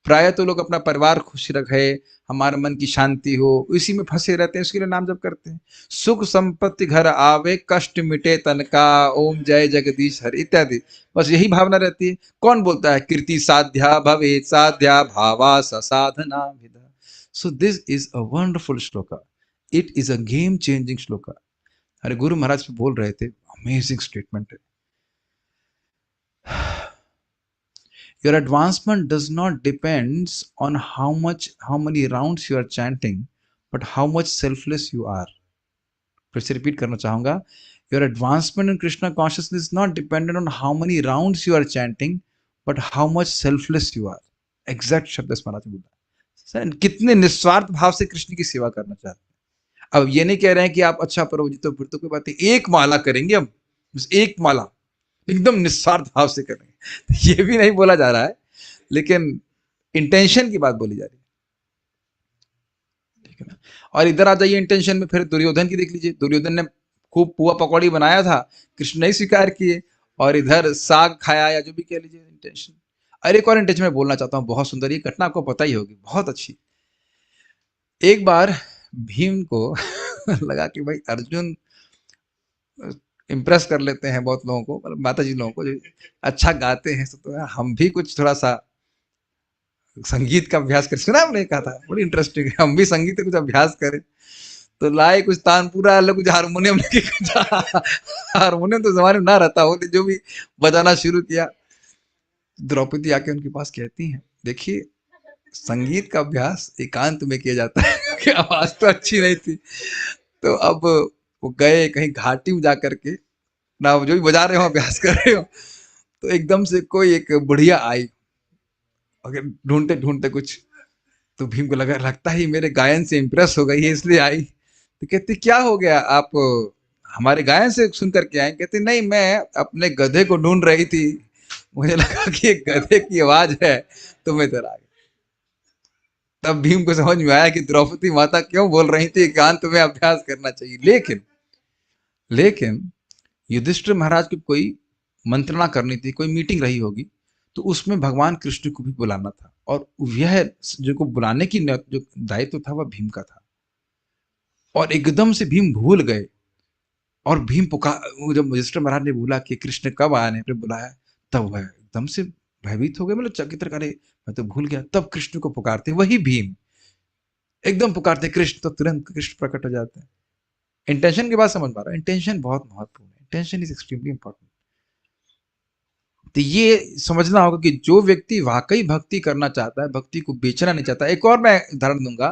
प्राय तो लोग अपना परिवार खुश रखे, हमारे मन की शांति हो, इसी में फंसे रहते हैं, इसके लिए नाम जप करते हैं। सुख संपत्ति घर आवे, कष्ट मिटे तन का, ओम जय जगदीश हरि इत्यादि, बस यही भावना रहती है। कौन बोलता है कीर्ति साध्या भवे साध्या भावा साधना विधा। So this is a wonderful shloka, it is a game changing shloka. अरे गुरु महाराज बोल रहे थे, अमेजिंग स्टेटमेंट है। Your advancement does not depends on how many rounds you are chanting, but how much selfless you are. फिर से रिपीट करना चाहूंगा, your advancement in Krishna consciousness is not dependent on how many rounds you are chanting, but how much selfless you are. Exact शब्द महाराज बोला, कितने निस्वार्थ भाव से कृष्ण की सेवा करना चाहते हैं। अब ये नहीं कह रहे हैं कि आप अच्छा प्रभु जी तो फिर तो कोई बात नहीं, एक माला करेंगे हम, एक माला एकदम निस्वार्थ भाव से करेंगे, ये भी नहीं बोला जा रहा है, लेकिन इंटेंशन की बात बोली जा रही है, ठीक है ना। और इधर आ जाइए इंटेंशन में, फिर दुर्योधन की देख लीजिए। दुर्योधन ने खूब पुआ पकौड़ी बनाया था, कृष्ण नहीं स्वीकार किए, और इधर साग खाया या जो भी कह लीजिए इंटेंशन। और एक और इंटेंशन मैं बोलना चाहता हूँ, बहुत सुंदर, ये घटना आपको पता ही होगी, बहुत अच्छी। एक बार भीम को लगा कि भाई अर्जुन इम्प्रेस कर लेते हैं बहुत लोगों को, मतलब माता जी लोगों को, जो अच्छा गाते हैं, तो हम भी कुछ थोड़ा सा संगीत का अभ्यास कर, सुना आपने, कहा था बड़ी इंटरेस्टिंग है, हम भी संगीत का कुछ अभ्यास करें। तो लाए कुछ तानपुरा, अलग कुछ हारमोनियम लेके, हारमोनियम तो जमाने में ना रहता हो, जो भी बजाना शुरू किया। द्रौपदी आके उनके पास कहती हैं, देखिए संगीत का अभ्यास एकांत में किया जाता है, क्योंकि आवाज तो अच्छी नहीं थी। तो अब वो गए कहीं घाटी में जा करके, ना जो भी बजा रहे हो अभ्यास कर रहे हो, तो एकदम से कोई एक बुढ़िया आई, अगर ढूंढते ढूंढते कुछ, तो भीम को लगता है मेरे गायन से इम्प्रेस हो गई है इसलिए आई। तो कहती क्या हो गया, आप हमारे गायन से सुन करके आए? कहती नहीं, मैं अपने गधे को ढूंढ रही थी, मुझे लगा कि एक गधे की आवाज है तो मैं इधर आ गई। तब भीम को समझ में आया कि द्रौपदी माता क्यों बोल रही थी एकांत में अभ्यास करना चाहिए। लेकिन युधिष्ठिर महाराज की कोई मंत्रणा करनी थी, कोई मीटिंग रही होगी, तो उसमें भगवान कृष्ण को भी बुलाना था, और यह जो को बुलाने की जो दायित्व था वह भीम का था। और एकदम से भीम भूल गए, और भीम पुकार, जब युधिष्ठिर महाराज ने बोला कि कृष्ण कब आने पे बुलाया, तब वह एकदम से भयभीत हो गए, मतलब चकित, अरे मैं तो भूल गया। तब कृष्ण को पुकारते, वही भीम एकदम पुकारते कृष्ण, तो तुरंत कृष्ण प्रकट हो जाते हैं। इंटेंशन की बात समझ पा रहा है, इंटेंशन बहुत महत्वपूर्ण है, इंटेंशन इज एक्सट्रीमली इंपॉर्टेंट। तो ये समझना होगा कि जो व्यक्ति वाकई भक्ति करना चाहता है, भक्ति को बेचना नहीं चाहता। एक और मैं उदाहरण दूंगा,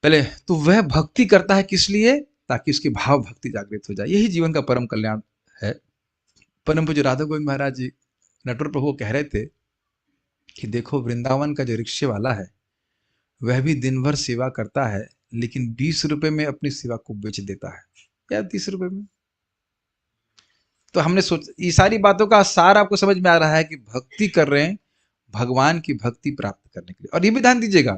पहले तो वह भक्ति करता है किस लिए? ताकि उसकी भाव भक्ति जागृत हो जाए, यही जीवन का परम कल्याण है। परम पूज्य राधा गोविंद महाराज जी नटवर प्रभु कह रहे थे कि देखो वृंदावन का जो रिक्शे वाला है वह भी दिन भर सेवा करता है, लेकिन 20 रुपए में अपनी सेवा को बेच देता है, या 30 रुपए में। तो हमने सोच, ये सारी बातों का सार आपको समझ में आ रहा है कि भक्ति कर रहे हैं भगवान की भक्ति प्राप्त करने के लिए। और ये भी ध्यान दीजिएगा,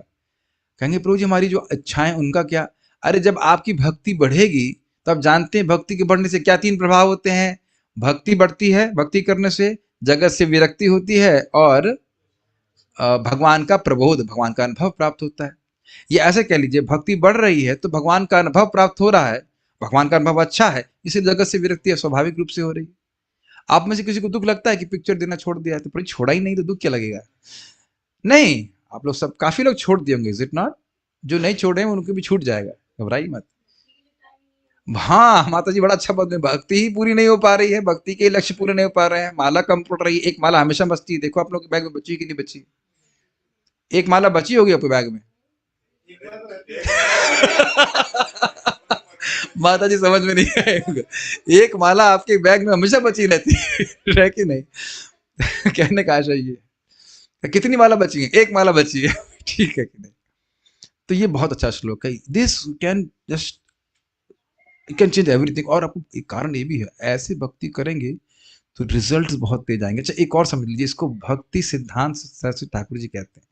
कहेंगे प्रभु जी हमारी जो इच्छाएं उनका क्या? अरे जब आपकी भक्ति बढ़ेगी तो आप जानते हैं भक्ति के बढ़ने से क्या 3 प्रभाव होते हैं। भक्ति बढ़ती है, भक्ति करने से जगत से विरक्ति होती है, और भगवान का प्रबोध, भगवान का अनुभव प्राप्त होता है। ये ऐसे कह लीजिए, भक्ति बढ़ रही है तो भगवान का अनुभव प्राप्त हो रहा है, भगवान का अनुभव अच्छा है, इसलिए जगत से विरक्ति स्वाभाविक रूप से हो रही है। आप में से किसी को दुख लगता है कि पिक्चर देना छोड़ दिया है, तो छोड़ा ही नहीं तो दुख क्या लगेगा? नहीं, आप लोग सब, काफी लोग छोड़ दिए होंगे, इज इट नॉट? जो नहीं छोड़े हैं उनको भी छूट जाएगा, घबराइए मत। हाँ माता जी बड़ा अच्छा बात है, भक्ति ही पूरी नहीं हो पा रही है, भक्ति के लक्ष्य पूरे नहीं हो पा रहे हैं, माला कम पड़ रही है। एक माला हमेशा बचती है, देखो आप लोग के बैग में बची कि नहीं बची? एक माला बची होगी आपके बैग में। माता जी समझ में नहीं आएगा, एक माला आपके बैग में हमेशा बची रहती है कि नहीं? कहने का आशय ये, कितनी माला बची है? एक माला बची है, ठीक है कि नहीं? तो ये बहुत अच्छा श्लोक है, this can just can change everything. और आपको एक कारण ये भी है, ऐसे भक्ति करेंगे तो रिजल्ट्स बहुत तेज आएंगे। अच्छा एक और समझ लीजिए, इसको भक्ति सिद्धांत सरस्वती ठाकुर जी कहते हैं,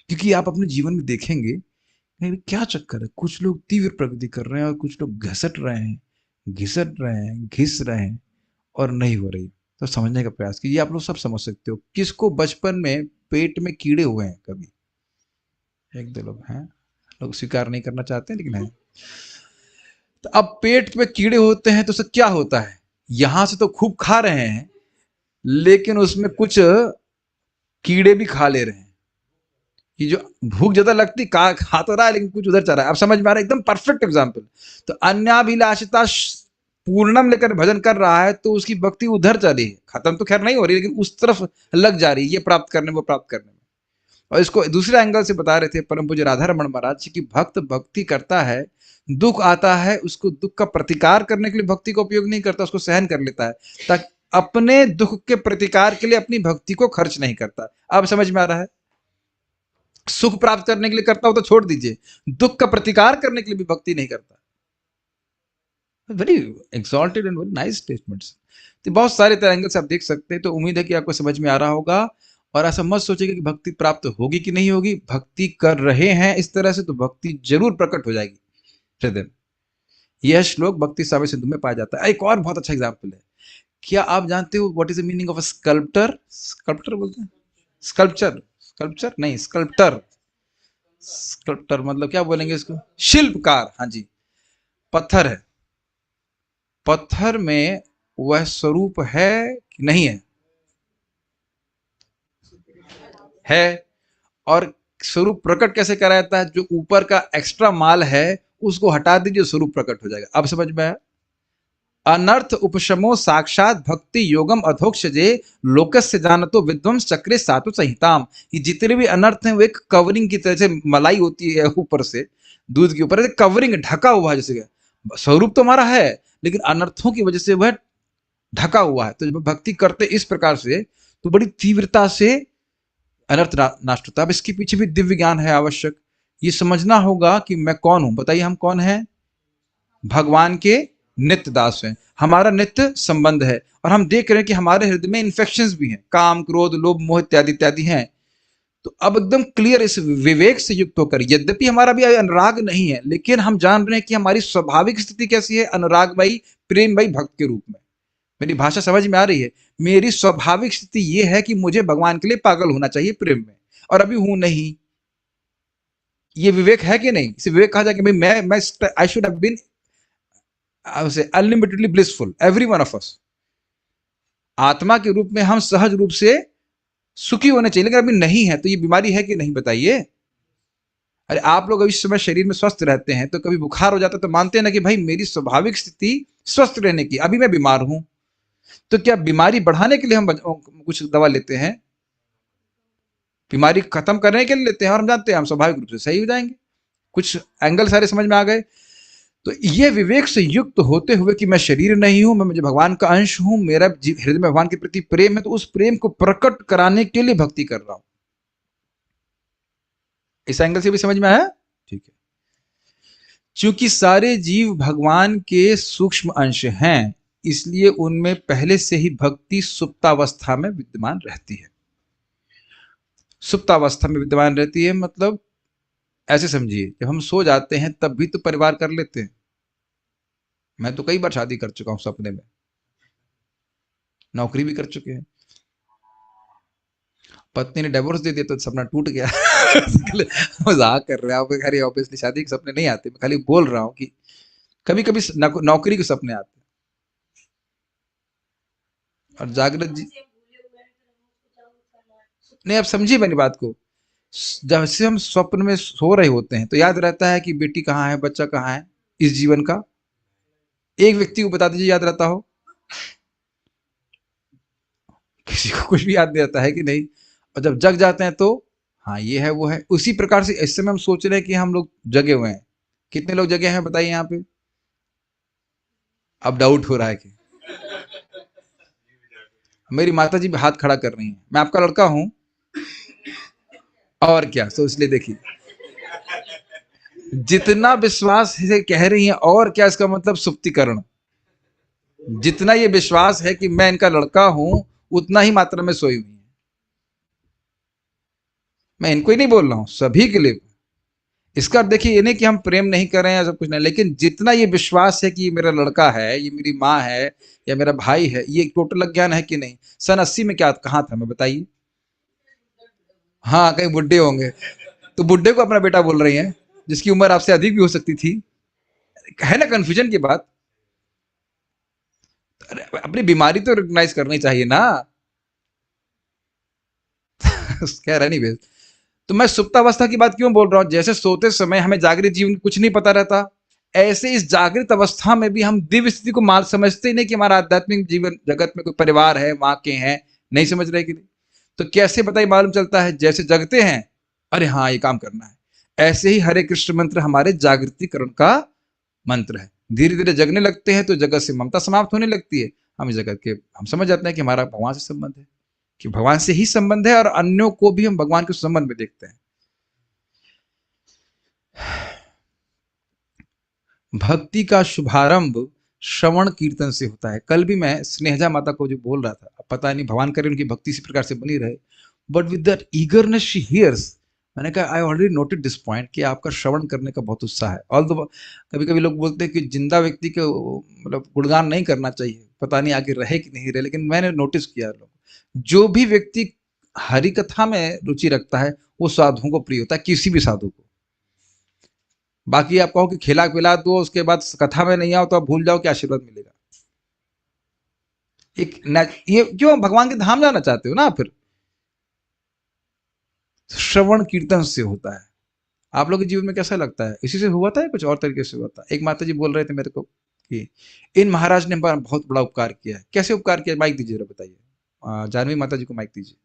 क्योंकि आप अपने जीवन में देखेंगे क्या चक्कर है, कुछ लोग तीव्र प्रगति कर रहे हैं और कुछ लोग घिसट रहे हैं, घिस रहे हैं और नहीं हो रही। तो समझने का प्रयास कीजिए, आप लोग सब समझ सकते हो किसको बचपन में पेट में कीड़े हुए हैं। कभी 1-2 लोग हैं, लोग स्वीकार नहीं करना चाहते लेकिन है। तो अब पेट में कीड़े होते हैं तो उससे क्या होता है, यहां से तो खूब खा रहे हैं लेकिन उसमें कुछ कीड़े भी खा ले रहे हैं। ये जो भूख ज्यादा लगती, खा तो रहा है लेकिन कुछ उधर चल रहा है। अब समझ में आ रहा है, एकदम परफेक्ट एग्जाम्पल। तो अन्याभिलाषिता पूर्णम लेकर भजन कर रहा है तो उसकी भक्ति उधर चली है, खत्म तो खैर नहीं हो रही लेकिन उस तरफ लग जा रही है, ये प्राप्त करने वो प्राप्त करने में। और इसको दूसरे एंगल से बता रहे थे परम पूज्य राधा रमण महाराज जी की, भक्त भक्ति करता है, दुख आता है, उसको दुख का प्रतिकार करने के लिए भक्ति का उपयोग नहीं करता, उसको सहन कर लेता है, ताकि अपने दुख के प्रतिकार के लिए अपनी भक्ति को खर्च नहीं करता। अब समझ में आ रहा है? सुख प्राप्त करने के लिए करता हो तो छोड़ दीजिए, दुख का प्रतिकार करने के लिए भी भक्ति नहीं करता। Very exalted and very nice statements. तो बहुत सारे तरह से आप देख सकते हैं। तो उम्मीद है कि आपको समझ में आ रहा होगा, और ऐसा मत सोचिएगा कि भक्ति प्राप्त होगी कि नहीं होगी। भक्ति कर रहे हैं इस तरह से तो भक्ति जरूर प्रकट हो जाएगी हृदय में। यह श्लोक भक्ति सागर सिंधु में पाया जाता है। एक और बहुत अच्छा एग्जाम्पल है। क्या आप जानते हो what is the meaning of a sculptor? Sculptor बोलते हैं, स्कल्पचर, स्कल्पचर नहीं, स्कल्प्टर। स्कल्प्टर मतलब क्या बोलेंगे इसको? शिल्पकार। हाँ जी, पत्थर है, पत्थर में वह स्वरूप है कि नहीं है? है। और स्वरूप प्रकट कैसे करा जाता है? जो ऊपर का एक्स्ट्रा माल है उसको हटा दीजिए, स्वरूप प्रकट हो जाएगा। अब समझ में आया? अनर्थ उपशमो साक्षात भक्ति योगम अधोक्षजे लोकस्य जानतो विध्वंस चक्रे सातु संहिताम। ये जितने भी अनर्थ हैं वो एक कवरिंग की तरह से मलाई होती है ऊपर से, दूध के ऊपर कवरिंग ढका हुआ है। जैसे स्वरूप तो हमारा है लेकिन अनर्थों की वजह से वह ढका हुआ है। तो जब भक्ति करते इस प्रकार से तो बड़ी तीव्रता से अनर्थ नष्ट होता है। अब इसके पीछे भी दिव्य ज्ञान है आवश्यक। ये समझना होगा कि मैं कौन हूं। बताइए हम कौन हैं? भगवान के नित्य दास हैं, हमारा नित्य संबंध है। और हम देख रहे हैं कि हमारे हृदय में इन्फेक्शंस भी हैं, काम क्रोध लोभ मोह इत्यादि इत्यादि हैं। तो अब एकदम क्लियर इस विवेक से युक्त होकर, यद्यपि हमारा भी अनुराग नहीं है लेकिन हम जान रहे हैं कि हमारी स्वाभाविक स्थिति कैसी है, अनुरागमयी प्रेममयी भक्त के रूप में। मेरी भाषा समझ में आ रही है? मेरी स्वाभाविक स्थिति यह है कि मुझे भगवान के लिए पागल होना चाहिए प्रेम में, और अभी हूं नहीं। ये विवेक है कि नहीं? इसे विवेक कहा जाए कि भाई मैं I should have been unlimitedly blissful, every one of us. आत्मा के रूप में हम सहज रूप से सुखी होने चाहिए, लेकिन अभी नहीं है। तो ये बीमारी है कि नहीं? बताइए। अरे आप लोग इस समय शरीर में स्वस्थ रहते हैं, तो कभी बुखार हो जाता है तो मानते हैं ना कि भाई मेरी स्वाभाविक स्थिति स्वस्थ रहने की, अभी मैं बीमार हूं। तो क्या बीमारी बढ़ाने के लिए हम कुछ दवा लेते हैं? बीमारी खत्म करने के लिए लेते हैं, और हम जानते हैं हम स्वाभाविक रूप से सही हो जाएंगे। कुछ एंगल सारे समझ में आ गए? तो ये विवेक से युक्त होते हुए कि मैं शरीर नहीं हूं, मैं मुझे भगवान का अंश हूं, मेरा हृदय में भगवान के प्रति प्रेम है, तो उस प्रेम को प्रकट कराने के लिए भक्ति कर रहा हूं। इस एंगल से भी समझ में आया? ठीक है। क्योंकि सारे जीव भगवान के सूक्ष्म अंश हैं, इसलिए उनमें पहले से ही भक्ति सुप्तावस्था में विद्यमान रहती है। सुप्तावस्था में विद्यमान रहती है मतलब ऐसे समझिए, जब हम सो जाते हैं तब भी तो परिवार कर लेते हैं। मैं तो कई बार शादी कर चुका हूं सपने में, नौकरी भी कर चुके हैं। पत्नी ने डिवोर्स दे दिया तो सपना टूट गया। मजाक कर रहे हैं आप, खैर ऑब्वियसली शादी के सपने नहीं आते। मैं खाली बोल रहा हूं कि कभी कभी नौकरी के सपने आते हैं। और जागृत जी नहीं, आप समझिए मेरी बात को। जब से हम स्वप्न में सो रहे होते हैं तो याद रहता है कि बेटी कहाँ है, बच्चा कहाँ है। इस जीवन का एक व्यक्ति को बता दीजिए याद रहता हो? किसी को कुछ भी याद नहीं रहता है कि नहीं? और जब जग जाते हैं तो हाँ ये है वो है। उसी प्रकार से इस समय हम सोच रहे हैं कि हम लोग जगे हुए हैं। कितने लोग जगे हैं बताइए यहाँ पे? अब डाउट हो रहा है कि मेरी माता जी भी हाथ खड़ा कर रही हैं। मैं आपका लड़का हूं और क्या, तो इसलिए देखिए जितना विश्वास से कह रही हैं और क्या, इसका मतलब सुप्तीकरण। जितना ये विश्वास है कि मैं इनका लड़का हूं उतना ही मात्रा में सोई हुई है। मैं इनको ही नहीं बोल रहा हूं, सभी के लिए। इसका देखिए ये नहीं कि हम प्रेम नहीं कर रहे हैं, सब कुछ नहीं, लेकिन जितना ये विश्वास है कि ये मेरा लड़का है, ये मेरी माँ है या मेरा भाई है, ये टोटल अज्ञान है कि नहीं? सन 80 में क्या कहाँ था मैं बताइए? हाँ कहीं बुड्ढे होंगे तो बुड्ढे को अपना बेटा बोल रही हैं जिसकी उम्र आपसे अधिक भी हो सकती थी। है ना कंफ्यूजन की बात? अपनी बीमारी तो रिकॉग्नाइज करनी चाहिए ना। कह रहा नहीं। तो मैं सुप्तावस्था की बात क्यों बोल रहा हूं? जैसे सोते समय हमें जागृत जीवन कुछ नहीं पता रहता, ऐसे इस जागृत अवस्था में भी हम दिव्य स्थिति को माल समझते ही नहीं कि हमारा आध्यात्मिक जीवन जगत में कोई परिवार है, माँ के हैं, नहीं समझ रहे कि नहीं। तो कैसे बताइए मालूम चलता है? जैसे जगते हैं अरे हाँ ये काम करना है, ऐसे ही हरे कृष्ण मंत्र हमारे जागृतिकरण का मंत्र है। धीरे धीरे जगने लगते हैं तो जगत से ममता समाप्त होने लगती है। हम इस जगत के हम समझ जाते हैं कि हमारा भगवान से संबंध है, कि भगवान से ही संबंध है, और अन्यों को भी हम भगवान के संबंध में देखते हैं। भक्ति का शुभारंभ श्रवण कीर्तन से होता है। कल भी मैं स्नेहजा माता को जो बोल रहा था, पता नहीं भगवान करे उनकी भक्ति इसी प्रकार से बनी रहे, but with that eagerness she hears, मैंने कहा I already noted this point कि आपका श्रवण करने का बहुत उत्साह है। ऑल्दो कभी कभी लोग बोलते हैं कि जिंदा व्यक्ति को मतलब गुणगान नहीं करना चाहिए, पता नहीं आगे रहे कि नहीं रहे, लेकिन मैंने नोटिस किया लोग, जो भी व्यक्ति हरि कथा में रुचि रखता है वो साधुओं को प्रिय होता है, किसी भी साधु को। बाकी आप कहो कि खिला पिला दो, उसके बाद कथा में नहीं आओ तो आप भूल जाओ कि आशीर्वाद मिलेगा। ये क्यों भगवान के धाम जाना चाहते हो ना, फिर श्रवण कीर्तन से होता है। आप लोग के जीवन में कैसा लगता है? इसी से हुआ था या कुछ और तरीके से हुआ था? एक माता जी बोल रहे थे मेरे को कि इन महाराज ने हमारा बहुत बड़ा उपकार किया है। कैसे उपकार किया? माइक दीजिए, बताइए। जानवी माता जी को माइक दीजिए।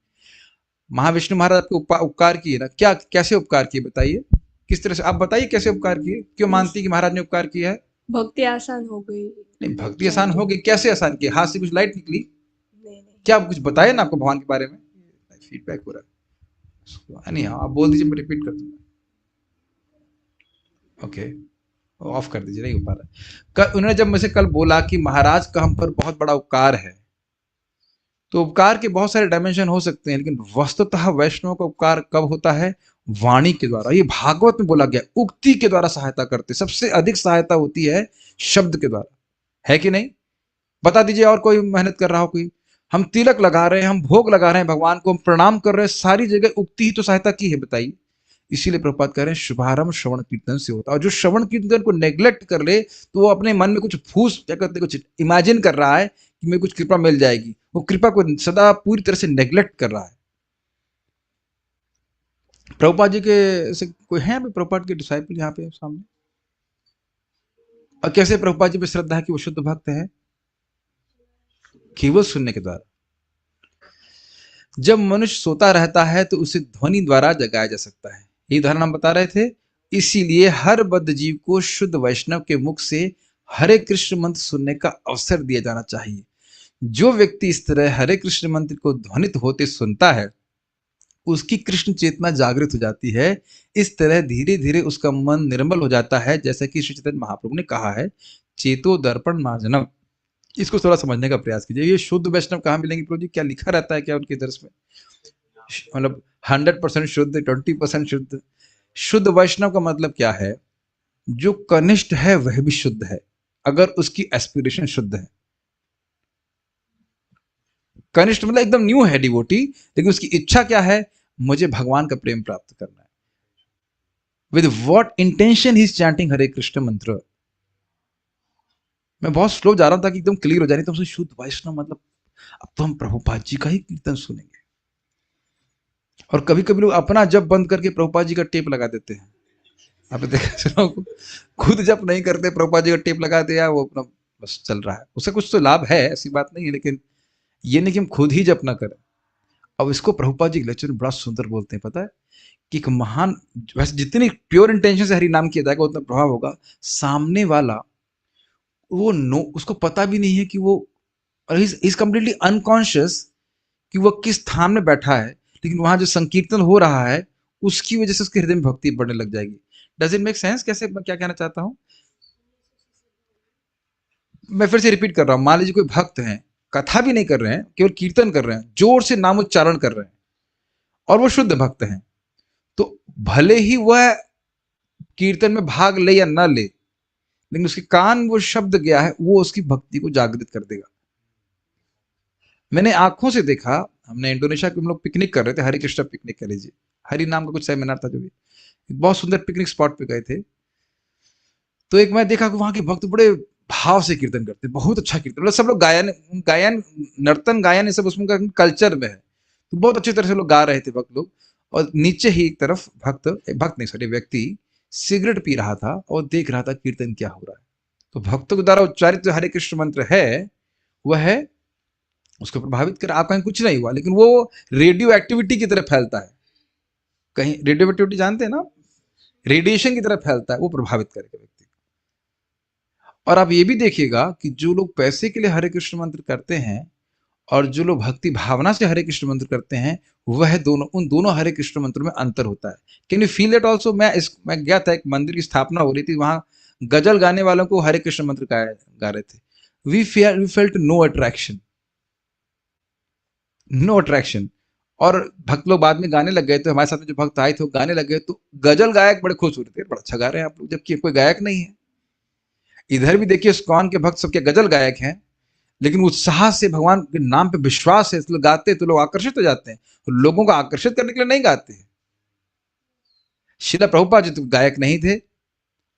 महाविष्णु महाराज आपके उपकार किए ना, क्या कैसे उपकार किए बताइए, किस तरह से आप बताइए कैसे उपकार किए? क्यों मानती कि महाराज ने उपकार किया है? भक्ति आसान हो गई। नहीं, भक्ति आसान हो गई, कैसे आसान की? हाथ से कुछ लाइट निकली? नहीं। क्या आप कुछ बताए ना आपको भगवान के बारे में? फीडबैक हो रहा है नहीं, आप बोल दीजिए, मैं रिपीट कर दूंगा। ओके, ऑफ कर दीजिए, नहीं हो पा रहा। उन्होंने जब मुझसे कल बोला कि महाराज का हम पर बहुत बड़ा उपकार है, तो उपकार के बहुत सारे डायमेंशन हो सकते हैं, लेकिन वस्तुतः वैष्णव का उपकार कब होता है? वाणी के द्वारा। ये भागवत में बोला गया, उक्ति के द्वारा सहायता करते। सबसे अधिक सहायता होती है शब्द के द्वारा, है कि नहीं? बता दीजिए और कोई मेहनत कर रहा हो कोई? हम तिलक लगा रहे हैं, हम भोग लगा रहे हैं भगवान को, हम प्रणाम कर रहे हैं, सारी जगह उक्ति ही तो सहायता की है, बताइए। इसीलिए प्रभुपाद कह रहे हैं शुभारंभ श्रवण कीर्तन से होता है। और जो श्रवण कीर्तन को नेग्लेक्ट कर ले तो वो अपने मन में कुछ फूस क्या कहते, कुछ इमेजिन कर रहा है कि मेरे कुछ कृपा मिल जाएगी, वो कृपा को सदा पूरी तरह से नेग्लेक्ट कर रहा है। प्रभुपाद जी के से कोई है अभी प्रभुपाद के डिसाइपल यहाँ पे सामने? और कैसे प्रभुपाद जी पे श्रद्धा है कि वो शुद्ध भक्त है? केवल सुनने के द्वारा। जब मनुष्य सोता रहता है तो उसे ध्वनि द्वारा जगाया जा सकता है, ये उदाहरण हम बता रहे थे। इसीलिए हर बद्ध जीव को शुद्ध वैष्णव के मुख से हरे कृष्ण मंत्र सुनने का अवसर दिया जाना चाहिए। जो व्यक्ति इस तरह हरे कृष्ण मंत्र को ध्वनित होते सुनता है, उसकी कृष्ण चेतना जागृत हो जाती है। इस तरह धीरे धीरे उसका मन निर्मल हो जाता है, जैसा कि श्री चैतन्य महाप्रभु ने कहा है, चेतो दर्पण मार्जनम। इसको थोड़ा समझने का प्रयास कीजिए। ये शुद्ध वैष्णव कहाँ मिलेंगे प्रभु जी? क्या लिखा रहता है क्या उनके दर्श में? मतलब 100% शुद्ध, 20% शुद्ध। शुद्ध वैष्णव का मतलब क्या है? जो कनिष्ठ है वह भी शुद्ध है, अगर उसकी एस्पिरेशन शुद्ध है। कनिष्ठ मतलब एकदम न्यू है डिवोटी, लेकिन उसकी इच्छा क्या है? मुझे भगवान का प्रेम प्राप्त करना है। With what intention he is chanting Hare Krishna मंत्र। मैं बहुत स्लो जा रहा हूं ताकि एकदम क्लियर हो जाए। तो शुद्ध वैष्णव मतलब अब तो हम प्रभुपाद जी का ही कीर्तन सुनेंगे। और कभी कभी लोग अपना जप बंद करके प्रभुपाद जी का टेप लगा देते हैं। आप देखा, खुद जप नहीं करते, प्रभुपाद जी का टेप लगा दिया, वो अपना बस चल रहा है। उससे कुछ तो लाभ है, ऐसी बात नहीं है, लेकिन ये नहीं कि हम खुद ही जप ना करें। अब इसको प्रभुपाद जी लेक्चर में बड़ा सुंदर बोलते हैं, पता है कि एक महान, वैसे जितनी प्योर इंटेंशन से हरि नाम किया जाएगा उतना प्रभाव होगा। सामने वाला वो उसको पता भी नहीं है कि वो इज कंप्लीटली अनकॉन्शियस कि वो किस स्थान में बैठा है, लेकिन वहां जो संकीर्तन हो रहा है उसकी वजह से उसके हृदय में भक्ति बढ़ने लग जाएगी। Does it make sense? कैसे, मैं क्या कहना चाहता हूं? मैं फिर से रिपीट कर रहा हूं। मान लीजिए कोई भक्त हैं, कथा भी नहीं कर रहे हैं, केवल कीर्तन कर रहे हैं, जोर से नामोच्चारण कर रहे हैं, और वो शुद्ध भक्त हैं, तो भले ही वह कीर्तन में भाग ले या ना ले, लेकिन उसके कान वो शब्द गया है, वो उसकी भक्ति को जागृत कर देगा। मैंने आंखों से देखा, हमने इंडोनेशिया के हम लोग पिकनिक कर रहे थे, हरे कृष्णा पिकनिक कह लीजिए, हरि नाम का कुछ सेमिनार था, जो भी बहुत सुंदर पिकनिक स्पॉट पे गए थे। तो एक मैं देखा कि वहां के भक्त बड़े भाव से कीर्तन करते, बहुत अच्छा कीर्तन, मतलब सब लोग गायन नर्तन गायन ये सब उसमें कल्चर में है, तो बहुत अच्छी तरह से लोग गा रहे थे भक्त लोग। और नीचे ही एक तरफ व्यक्ति सिगरेट पी रहा था और देख रहा था कीर्तन क्या हो रहा है। तो भक्तों के द्वारा उच्चारित जो हरे कृष्ण मंत्र है वह है उसको प्रभावित कर। आप कहीं कुछ नहीं हुआ, लेकिन वो रेडियो एक्टिविटी की तरह फैलता है। कहीं रेडियो एक्टिविटी जानते हैं ना, रेडिएशन की तरह फैलता है, वो प्रभावित करेगा व्यक्ति। और आप ये भी देखिएगा कि जो लोग पैसे के लिए हरे कृष्ण मंत्र करते हैं और जो लोग भक्ति भावना से हरे कृष्ण मंत्र करते हैं, वह उन दोनों हरे कृष्ण मंत्र में अंतर होता है। Can you feel that also? मैं गया था, एक मंदिर की स्थापना हो रही थी, वहां गजल गाने वालों को हरे कृष्ण मंत्र गा रहे थे। We felt no attraction. और भक्त लोग बाद में गाने लग गए थे, हमारे साथ में जो भक्त आए थे वो गाने लग गए, तो गजल गायक बड़े खुश हो रहे थे, बड़ा अच्छा गा रहे हैं आप लोग, जबकि कोई गायक नहीं है। इधर भी देखिए इस्कॉन के भक्त सबके गजल गायक हैं, लेकिन उत्साह से भगवान के नाम पे विश्वास है, इसलिए गाते तो लोग आकर्षित हो जाते हैं। लोगों को आकर्षित करने के लिए नहीं गाते हैं। शिला प्रभुपाद जी तो गायक नहीं थे,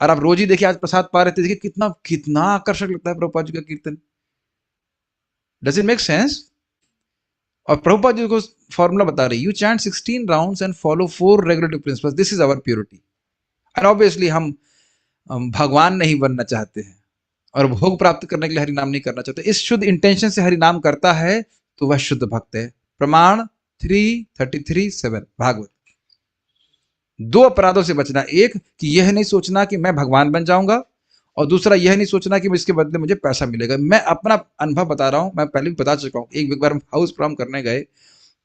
और आप रोज ही देखिए आज प्रसाद पा रहे थे, देखिए कितना कितना आकर्षक लगता है प्रभुपाद जी का कीर्तन। Does it make sense? और प्रभुपाद जी को फॉर्मूला बता रही, you chant 16 rounds and follow 4 regulatory principles, this is our purity. And obviously हम भगवान नहीं बनना चाहते हैं और भोग प्राप्त करने के लिए हरि नाम नहीं करना चाहते। इस शुद्ध इंटेंशन से हरि नाम करता है तो वह शुद्ध भक्त है। प्रमाण 3:33-7 भागवत। 2 अपराधों से बचना, एक कि यह नहीं सोचना कि मैं भगवान बन जाऊंगा, और दूसरा यह नहीं सोचना कि इसके बदले मुझे पैसा मिलेगा। मैं अपना अनुभव बता रहा हूं, मैं पहले भी बता चुका हूं। एक बार हम हाउस प्रोग्राम करने गए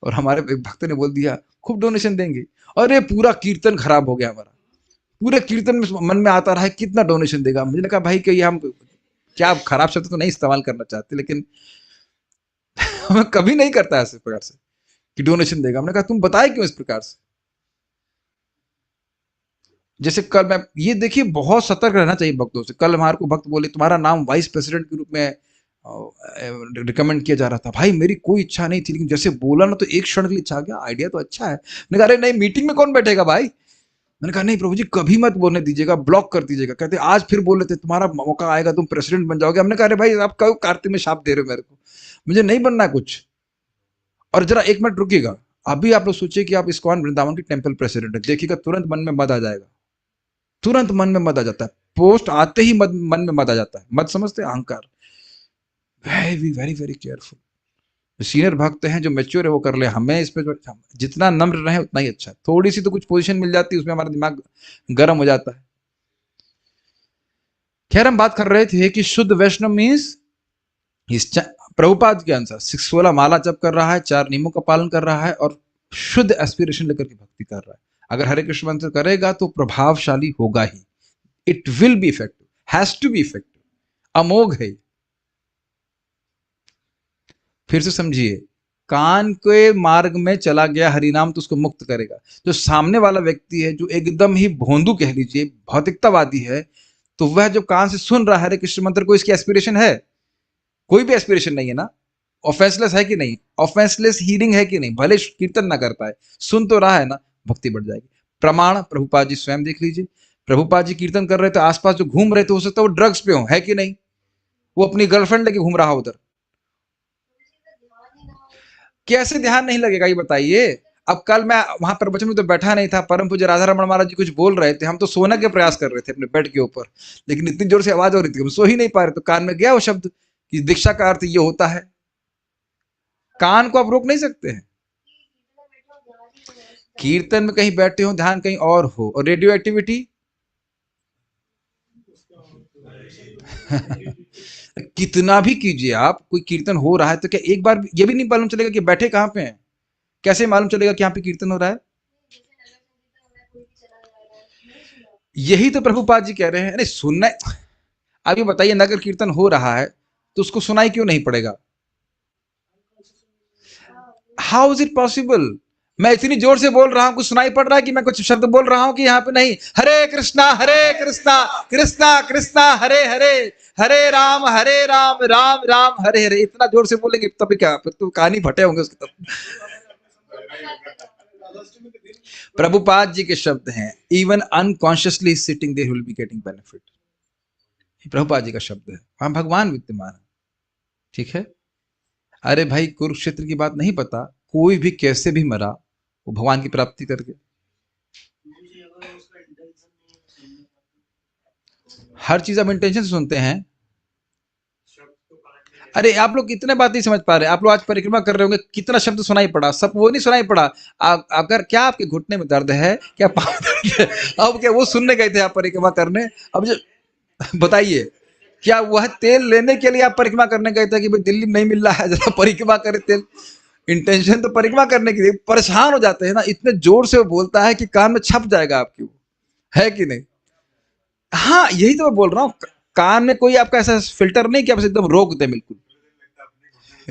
और हमारे एक भक्त ने बोल दिया खूब डोनेशन देंगे, और ये पूरा कीर्तन खराब हो गया हमारा। पूरे कीर्तन में मन में आता रहा है कितना डोनेशन देगा। मुझे कहा भाई कि हम क्या खराब शब्द तो नहीं इस्तेमाल करना चाहते, लेकिन मैं कभी नहीं करता ऐसे प्रकार से कि डोनेशन देगा। हमने कहा तुम बताए क्यों इस प्रकार से। जैसे कल मैं ये देखिए बहुत सतर्क रहना चाहिए भक्तों से। कल हमारे को भक्त बोले तुम्हारा नाम वाइस प्रेसिडेंट के रूप में रिकमेंड किया जा रहा था। भाई मेरी कोई इच्छा नहीं थी, लेकिन जैसे बोला ना तो एक क्षण के लिए इच्छा आ गया, आइडिया तो अच्छा है। मैंने कहा अरे नहीं, मीटिंग में कौन बैठेगा भाई। मैंने कहा नहीं प्रभु जी कभी मत बोलने दीजिएगा, ब्लॉक कर दीजिएगा। कहते आज फिर बोल रहे थे तुम्हारा मौका आएगा तुम प्रेसिडेंट बन जाओगे। हमने कहा अरे भाई आप क्यों कार्तिक में शाप दे रहे हो मेरे को, मुझे नहीं बनना है कुछ। और जरा एक मिनट रुकिएगा, अभी आप लोग सोचिए कि आप इस्कॉन वृंदावन की टेम्पल प्रेसिडेंट है, देखिएगा तुरंत मन में मद आ जाएगा, तुरंत मन में मद आ जाता है। पोस्ट आते ही मन में मद आ जाता है। मद समझते हैं, अहंकार। Very very very careful. Senior भक्त हैं जो मैच्योर है वो कर ले, हमें इस पे जितना नम्र रहे उतना ही अच्छा। थोड़ी सी तो कुछ पोजीशन मिल जाती है उसमें हमारा दिमाग गर्म हो जाता है। खैर हम बात कर रहे थे कि शुद्ध वैष्णव मीन्स प्रभुपाद के अनुसार 16 माला जप कर रहा है, 4 नियमों का पालन कर रहा है और शुद्ध एस्पिरेशन लेकर के भक्ति कर रहा है। अगर हरे कृष्ण मंत्र करेगा तो प्रभावशाली होगा ही। It will be effective, has to be effective, अमोघ है। फिर से समझिए, कान के मार्ग में चला गया हरिनाम तो उसको मुक्त करेगा। जो सामने वाला व्यक्ति है जो एकदम ही भोंदू कह लीजिए, भौतिकतावादी है, तो वह जो कान से सुन रहा है हरे कृष्ण मंत्र को, इसकी एस्पिरेशन है? कोई भी एस्पिरेशन नहीं है ना। ऑफेंसलेस है कि नहीं? ऑफेंसलेस हीरिंग है कि नहीं? भले कीर्तन ना कर पाए, सुन तो रहा है ना, भक्ति बढ़ जाएगी। प्रमाण प्रभुपाद जी स्वयं देख लीजिए। प्रभुपाद जी कीर्तन कर रहे थे, आसपास जो घूम रहे थे हो सकता है वो ड्रग्स पे हो, है कि नहीं? वो अपनी गर्लफ्रेंड लेके घूम रहा उधर, कैसे ध्यान नहीं लगेगा ये बताइए। अब कल मैं वहां प्रवचन में तो बैठा नहीं था, परम पूज्य राधा रमण महाराज जी कुछ बोल रहे थे, हम तो सोने के प्रयास कर रहे थे अपने बेड के ऊपर, लेकिन इतनी जोर से आवाज हो रही थी हम सो ही नहीं पा रहे। तो कान में गया वो शब्द कि दीक्षा का अर्थ ये होता है। कान को आप रोक नहीं सकते हैं। कीर्तन में कहीं बैठे हो, ध्यान कहीं और हो, और रेडियो एक्टिविटी कितना भी कीजिए आप, कोई कीर्तन हो रहा है तो क्या एक बार ये भी नहीं मालूम चलेगा कि बैठे कहां पे हैं? कैसे मालूम चलेगा कि यहाँ पे कीर्तन हो रहा है? यही तो प्रभुपाद जी कह रहे हैं। अरे सुनना, अभी बताइए नगर कीर्तन हो रहा है तो उसको सुनाई क्यों नहीं पड़ेगा? How is it possible? मैं इतनी जोर से बोल रहा हूं, कुछ सुनाई पड़ रहा है कि मैं कुछ शब्द बोल रहा हूं कि यहाँ पे नहीं? हरे कृष्णा कृष्णा कृष्णा हरे हरे, हरे राम राम राम हरे हरे। इतना जोर से बोलेंगे तभी क्या, फिर तो कहानी फटे होंगे उसकी तरफ। प्रभुपाद जी के शब्द हैं, even unconsciously sitting there will be getting benefit. Prabhupada ji का शब्द है, वहां भगवान विद्यमान है। ठीक है। अरे भाई कुरुक्षेत्र की बात नहीं पता, कोई भी कैसे भी मरा वो भगवान की प्राप्ति करके। हर चीज आप इंटेंशन से सुनते हैं। अरे आप लोग इतने बात नहीं समझ पा रहे। आप लोग आज परिक्रमा कर रहे होंगे, कितना शब्द सुनाई पड़ा, सब वो नहीं सुनाई पड़ा। अगर क्या आपके घुटने में दर्द है, क्या पाँव दर्द है, अब क्या वो सुनने गए थे आप परिक्रमा करने? अब जो बताइए, क्या वह तेल लेने के लिए आप परिक्रमा करने गए थे कि भाई दिल्ली नहीं मिल रहा है जरा परिक्रमा करे तेल? इंटेंशन तो परिक्रमा करने के लिए। परेशान हो जाते हैं ना, इतने जोर से वो बोलता है कि कान में छप जाएगा आपकी, वो है कि नहीं? हाँ यही तो मैं बोल रहा हूँ, कान में कोई आपका ऐसा फिल्टर नहीं कि आप एकदम रोक दे बिल्कुल।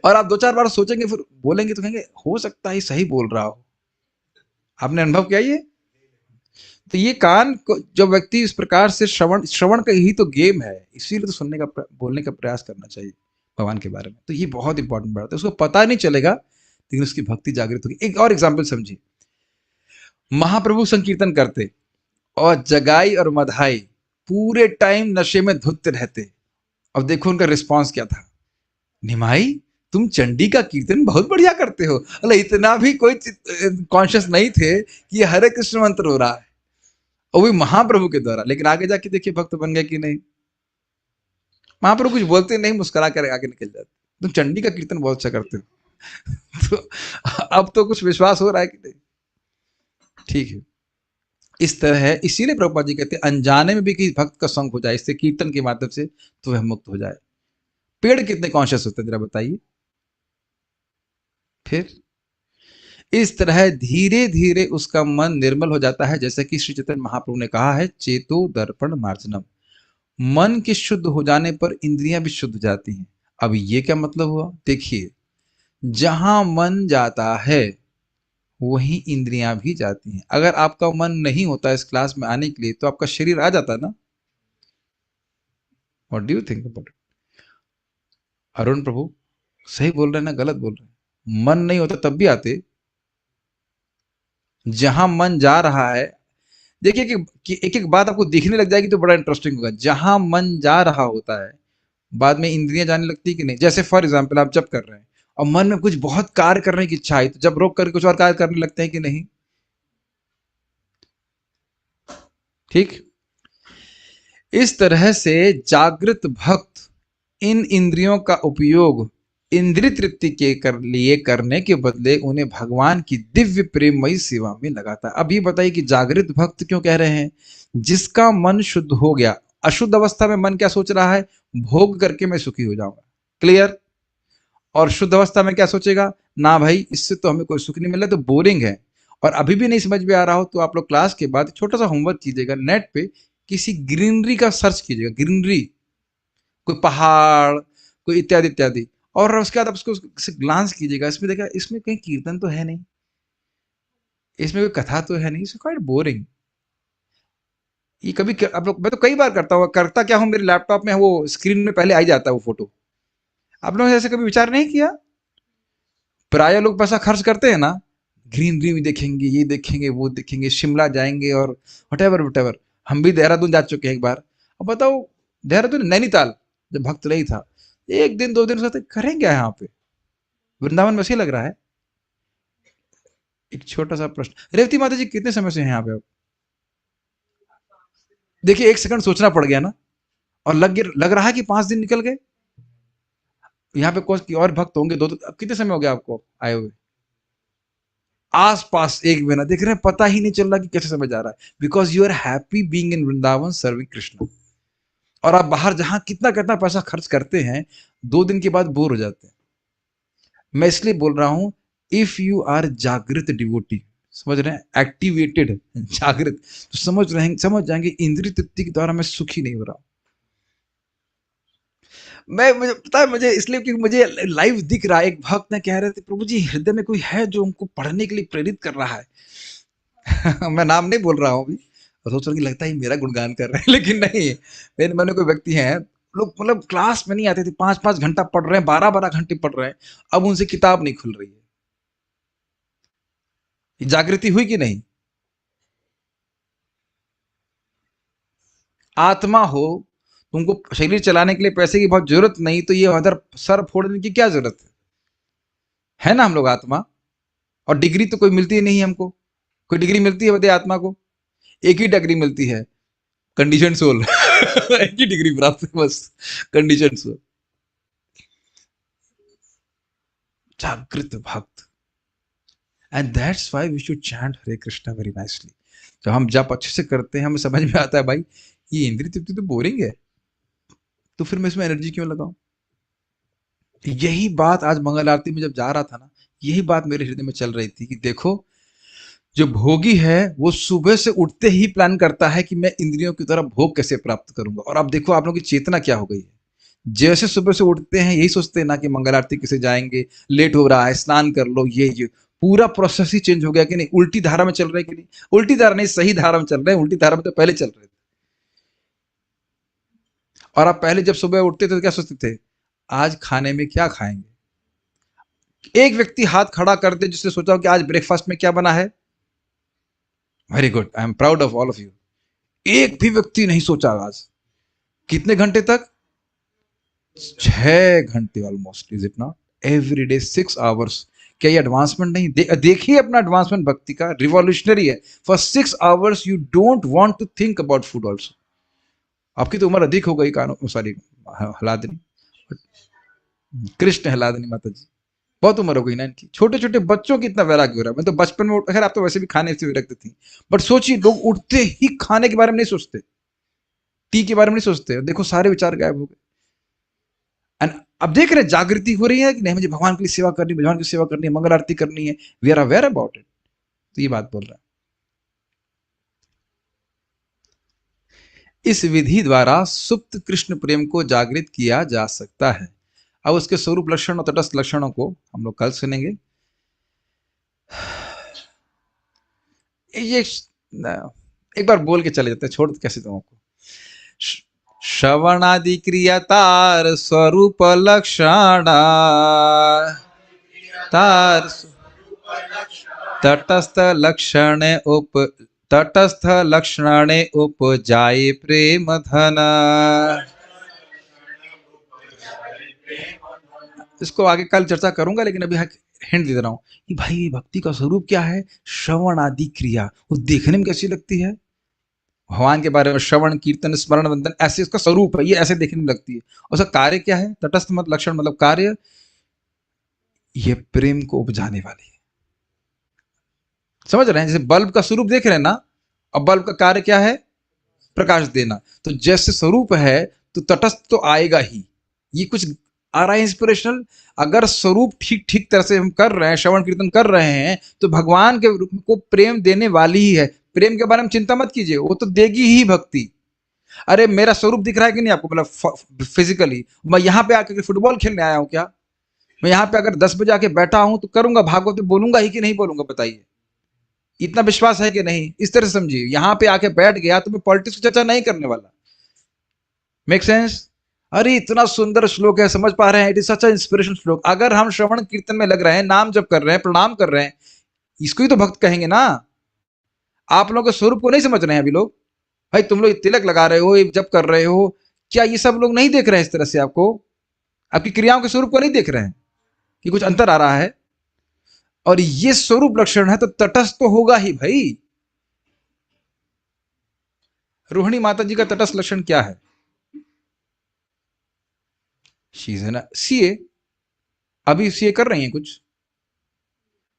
और आप 2-4 बार सोचेंगे, फिर बोलेंगे तो कहेंगे हो सकता है सही बोल रहा हो। आपने अनुभव किया ये? तो ये कान को जो व्यक्ति इस प्रकार से श्रवण का ही तो गेम है, इसीलिए तो सुनने का बोलने का प्रयास करना चाहिए भगवान के बारे में। तो ये बहुत इंपॉर्टेंट बात है, उसको पता नहीं चलेगा लेकिन उसकी भक्ति जागृत होगी। एक और एग्जाम्पल समझिए, महाप्रभु संकीर्तन करते और जगाई और मधाई पूरे टाइम नशे में धुत रहते। अब देखो उनका रिस्पॉन्स क्या था, निमाई तुम चंडी का कीर्तन बहुत बढ़िया करते हो। अरे इतना भी कोई कॉन्शियस नहीं थे कि ये हरे कृष्ण मंत्र हो रहा है, और भी महाप्रभु के द्वारा। लेकिन आगे जाके देखिए भक्त बन गए कि नहीं। महाप्रभु कुछ बोलते नहीं, मुस्कुरा कर आगे निकल जाते, तुम चंडी का कीर्तन बहुत अच्छा करते हो। तो अब तो कुछ विश्वास हो रहा है कि नहीं। ठीक है, इस तरह है। इसीलिए प्रभुपाद जी कहते हैं अनजाने में भी किसी भक्त का संग हो जाए इससे कीर्तन के माध्यम से, तो वह मुक्त हो जाए। पेड़ कितने कॉन्शियस होते हैं जरा बताइए। फिर इस तरह धीरे धीरे उसका मन निर्मल हो जाता है, जैसे कि श्री चैतन्य महाप्रभु ने कहा है, चेतो दर्पण मार्जनम। मन के शुद्ध हो जाने पर इंद्रियां भी शुद्ध जाती हैं। अब ये क्या मतलब हुआ? देखिए, जहां मन जाता है वहीं इंद्रियां भी जाती हैं। अगर आपका मन नहीं होता इस क्लास में आने के लिए, तो आपका शरीर आ जाता ना। What do you think about it? Arun Prabhu सही बोल रहे हैं ना गलत बोल रहे हैं? मन नहीं होता तब भी आते। जहां मन जा रहा है, देखिए कि एक एक बात आपको दिखने लग जाएगी तो बड़ा इंटरेस्टिंग होगा। जहां मन जा रहा होता है बाद में इंद्रियां जाने लगती कि नहीं। जैसे फॉर एग्जाम्पल आप जब कर रहे हैं और मन में कुछ बहुत कार्य करने की इच्छा है, तो जब रोक कर कुछ और कार्य करने लगते हैं कि नहीं। ठीक, इस तरह से जागृत भक्त इन इंद्रियों का उपयोग इंद्रिय तृप्ति के लिए करने के बदले उन्हें भगवान की दिव्य प्रेममयी सेवा में लगाता है। अब ये बताइए कि जागृत भक्त क्यों कह रहे हैं? जिसका मन शुद्ध हो गया। अशुद्ध अवस्था में मन क्या सोच रहा है? भोग करके मैं सुखी हो जाऊंगा। क्लियर? और शुद्ध अवस्था में क्या सोचेगा? ना भाई, इससे तो हमें कोई सुख नहीं मिल रहा, तो बोरिंग है। और अभी भी नहीं समझ में आ रहा हो तो आप लोग क्लास के बाद छोटा सा होमवर्क कीजिएगा, नेट पे किसी ग्रीनरी का सर्च कीजिएगा, ग्रीनरी, कोई पहाड़, कोई इत्यादि इत्यादि, और उसके बाद आप उसको ग्लांस कीजिएगा। इसमें देखा, इसमें कहीं कीर्तन तो है नहीं, इसमें कोई कथा तो है नहीं, इट्स क्वाइट बोरिंग। ये कभी आप लोग, मैं तो कई बार करता हूँ, करता क्या हूँ, मेरे लैपटॉप में वो स्क्रीन में पहले आ ही जाता है वो फोटो। आप लोगों ने ऐसे कभी विचार नहीं किया? प्राय लोग पैसा खर्च करते हैं ना, ग्रीनरी भी देखेंगे, ये देखेंगे, वो देखेंगे, शिमला जाएंगे और वटेवर वटेवर। हम भी देहरादून जा चुके हैं एक बार। अब बताओ, देहरादून, नैनीताल, जब भक्त नहीं था, एक दिन 2 दिन सोचते करेंगे यहाँ पे। वृंदावन में ऐसे लग रहा है। एक छोटा सा प्रश्न, रेवती माता जी कितने समय से हैं यहाँ पे? आप देखिए, 1 सेकंड सोचना पड़ गया ना, और लग रहा है कि 5 दिन निकल गए। यहाँ पे कोई और भक्त होंगे 2। अब कितने समय हो गया आपको आए हुए? आसपास 1 महीना। देख रहे हैं, पता ही नहीं चल रहा कि कैसे समय जा रहा है, because you are happy being in Vrindavan serving Krishna. और आप बाहर जहां कितना कितना पैसा खर्च करते हैं, 2 दिन के बाद बोर हो जाते हैं। मैं इसलिए बोल रहा हूं, इफ यू आर जागृत डिवोटी, समझ रहे हैं, एक्टिवेटेड जागृत, तो समझ जाएंगे इंद्रिय तृप्ति के द्वारा मैं सुखी नहीं हो रहा। मुझे पता है, मुझे इसलिए क्योंकि मुझे लाइव दिख रहा है। एक भक्त ने कह रहे थे, प्रभु जी हृदय में कोई है जो उनको पढ़ने के लिए प्रेरित कर रहा है। मैं नाम नहीं बोल रहा हूँ अभी, सोच रहा कि लगता है मेरा गुणगान कर रहे हैं, लेकिन नहीं। मेरे मन में कोई व्यक्ति हैं, लोग मतलब क्लास में नहीं आते थे, 5-5 घंटा पढ़ रहे हैं, 12-12 घंटे पढ़ रहे हैं, अब उनसे किताब नहीं खुल रही है। जागृति हुई कि नहीं? आत्मा हो, तुमको शरीर चलाने के लिए पैसे की बहुत जरूरत नहीं, तो ये उधर सर फोड़ने की क्या जरूरत है ना? हम लोग आत्मा, और डिग्री तो कोई मिलती ही नहीं हमको। कोई डिग्री मिलती है बताइए आत्मा को? एक ही डिग्री मिलती है, कंडीशन सोल। एक ही डिग्री प्राप्त है बस, कंडीशन सोल। जागृत भक्त, and that's why we should chant Hare Krishna very nicely. जब हम जप अच्छे से करते हैं, हमें समझ में आता है भाई ये इंद्रिय तृप्ति तो बोरिंग है, तो फिर मैं इसमें एनर्जी क्यों लगाऊं? यही बात आज मंगल आरती में जब जा रहा था ना, यही बात मेरे हृदय में चल रही थी कि देखो, जो भोगी है वो सुबह से उठते ही प्लान करता है कि मैं इंद्रियों की तरफ भोग कैसे प्राप्त करूंगा। और अब देखो आप लोगों की चेतना क्या हो गई है। जैसे सुबह से उठते हैं यही सोचते हैं ना कि मंगल आरती किसे जाएंगे, लेट हो रहा है, स्नान कर लो, ये पूरा प्रोसेस ही चेंज हो गया कि नहीं? उल्टी धारा में चल रहे हैं कि नहीं? उल्टी धारा नहीं, सही धारा में चल रहे हैं, उल्टी धारा में तो पहले चल रहे थे। और आप पहले जब सुबह उठते थे तो क्या सोचते थे, आज खाने में क्या खाएंगे? एक व्यक्ति हाथ खड़ा कर दे जिसने सोचा हो कि आज ब्रेकफास्ट में क्या बना है। Very good, I am proud of all of you. एक भी व्यक्ति नहीं सोचा आज। कितने घंटे तक? 6 घंटे almost, is it not? Every day 6 hours. क्या ये एडवांसमेंट नहीं? देखिए अपना एडवांसमेंट भक्ति का, रिवॉल्यूशनरी है। For 6 hours you don't want to think about food also. आपकी तो उम्र अधिक हो गई, सॉरी हलादनी, कृष्ण हलादनी माता जी, बहुत उम्र हो गई ना इनकी। छोटे छोटे बच्चों की इतना वैराग्य हो रहा है। मैं तो बचपन में खैर आप तो वैसे भी खाने से विरक्त थी, बट सोचिए लोग उठते ही खाने के बारे में नहीं सोचते, टी के बारे में नहीं सोचते। देखो सारे विचार गायब हो गए। एंड अब देख रहे हैं जागृति हो रही है कि नहीं, मुझे भगवान की सेवा करनी, भगवान की सेवा करनी है, मंगल आरती करनी है, we are aware about it. तो ये बात बोल रहा है। इस विधि द्वारा सुप्त कृष्ण प्रेम को जागृत किया जा सकता है। अब उसके स्वरूप लक्षण और तटस्थ लक्षणों को हम लोग कल सुनेंगे। ये एक बार बोल के चले जाते हैं, छोड़ कैसे तुमको। श्रवणादि क्रियतार स्वरूप लक्षण तार तटस्थ लक्षणे उपजाये प्रेम धन। इसको आगे कल चर्चा करूंगा, लेकिन अभी हिंट दे रहा हूं कि भाई भक्ति का स्वरूप क्या है। श्रवण आदि क्रिया, वो देखने में कैसी लगती है? भगवान के बारे में श्रवण कीर्तन स्मरण वंदन, ऐसे इसका स्वरूप है, ये ऐसे देखने में लगती है। और उसका कार्य क्या है? तटस्थ मत लक्षण मतलब कार्य, ये प्रेम को उपजाने वाली है। समझ रहे हैं? जैसे बल्ब का स्वरूप देख रहे हैं ना, अब बल्ब का कार्य क्या है? प्रकाश देना। तो जैसे स्वरूप है तो तटस्थ तो आएगा ही। ये कुछ आ रहा है इंस्पिरेशनल। अगर स्वरूप ठीक ठीक तरह से हम कर रहे हैं, श्रवण कीर्तन कर रहे हैं, तो भगवान के रूप को प्रेम देने वाली ही है। प्रेम के बारे में चिंता मत कीजिए, वो तो देगी ही भक्ति। अरे मेरा स्वरूप दिख रहा है कि नहीं आपको? मतलब फिजिकली मैं यहाँ पे आकर फुटबॉल खेलने आया हूँ क्या? मैं यहाँ पे अगर 10 बजे आके बैठा हूं तो करूंगा भागवत में, बोलूंगा ही कि नहीं बोलूंगा? बताइए, इतना विश्वास है कि नहीं? इस तरह से समझिए, यहाँ पे आके बैठ गया तो मैं पॉलिटिक्स की चर्चा नहीं करने वाला। Make sense? अरे इतना सुंदर श्लोक है, समझ पा रहे हैं? It is such a inspiration श्लोक। अगर हम श्रवण कीर्तन में लग रहे हैं, नाम जप कर रहे हैं, प्रणाम कर रहे हैं, इसको ही तो भक्त कहेंगे ना। आप लोगों के स्वरूप को नहीं समझ रहे हैं अभी लोग। भाई तुम लोग तिलक लगा रहे हो, जप कर रहे हो, क्या ये सब लोग नहीं देख रहे हैं इस तरह से? आपको आपकी क्रियाओं के स्वरूप को नहीं देख रहे हैं कि कुछ अंतर आ रहा है? और ये स्वरूप लक्षण है तो तटस्थ तो होगा ही भाई। रोहिणी माता जी का तटस्थ लक्षण क्या है? शी इज ना सीए, अभी सीए कर रही हैं कुछ,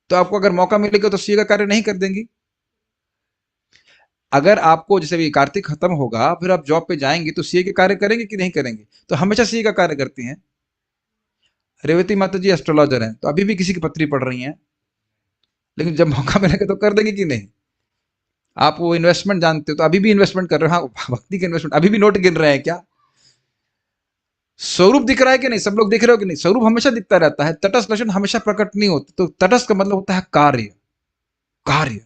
तो आपको अगर मौका मिलेगा तो सीए का कार्य नहीं कर देंगी। अगर आपको जैसे भी कार्तिक खत्म होगा, फिर आप जॉब पे जाएंगे तो सीए के कार्य करेंगे कि नहीं करेंगे? तो हमेशा सीए का कार्य करती हैं। रेवती माता जी एस्ट्रोलॉजर हैं, तो अभी भी किसी की पत्री पढ़ रही हैं, लेकिन जब मौका मिलेगा तो कर देंगे कि नहीं? आप वो इन्वेस्टमेंट जानते हो, तो अभी भी इन्वेस्टमेंट कर रहे हो। हाँ, भक्ति के इन्वेस्टमेंट, अभी भी नोट गिन रहे हैं क्या? स्वरूप दिख रहा है कि नहीं? सब लोग दिख रहे हो कि नहीं? स्वरूप हमेशा दिखता रहता है, तटस्थ लक्षण हमेशा प्रकट नहीं होते। तो तटस्थ का मतलब होता है कार्य। कार्य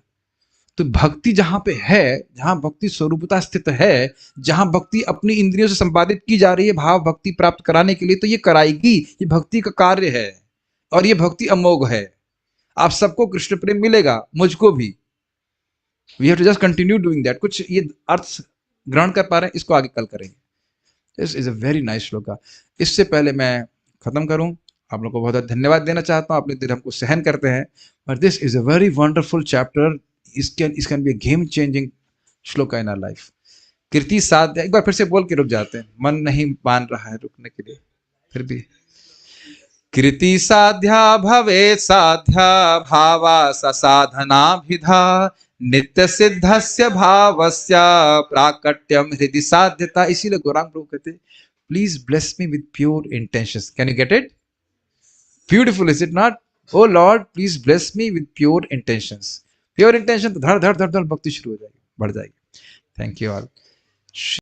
तो भक्ति जहां पे है, जहां भक्ति स्वरूपता स्थित है, जहां भक्ति अपनी इंद्रियों से संपादित की जा रही है भाव भक्ति प्राप्त कराने के लिए, तो ये कराएगी। ये भक्ति का कार्य है और ये भक्ति अमोघ है। आप सबको कृष्ण प्रेम मिलेगा, मुझको भी। We have to just continue doing that. कुछ ये अर्थ ग्रहण कर पा रहे हैं? इसको आगे कल करेंगे। This is a very nice shloka. इससे पहले मैं खत्म करूं, आप लोगों को बहुत बहुत धन्यवाद देना चाहता हूं। अपने दिल हमको सहन करते हैं, but this is a very wonderful chapter. इस can be a game changing shloka in our life. कृति साध्या, एक बार फिर से बोल के रुक जाते हैं, मन नहीं मान रहा है रुकने के लिए। फिर भी कृति साध्या भवे साध्या भावा साधनाभिधा नित्य सिद्धस्य भावस्य प्राकट्यम हृदि साध्यता। इसीलिए गौरांग प्रभु कहते, please bless me with pure intentions. Can you get it? Beautiful is it not? O lord please bless me with pure intentions. Pure intention तो धड़ धड़ धड़ धड़ भक्ति शुरू हो जाएगी, बढ़ जाएगी। Thank you all.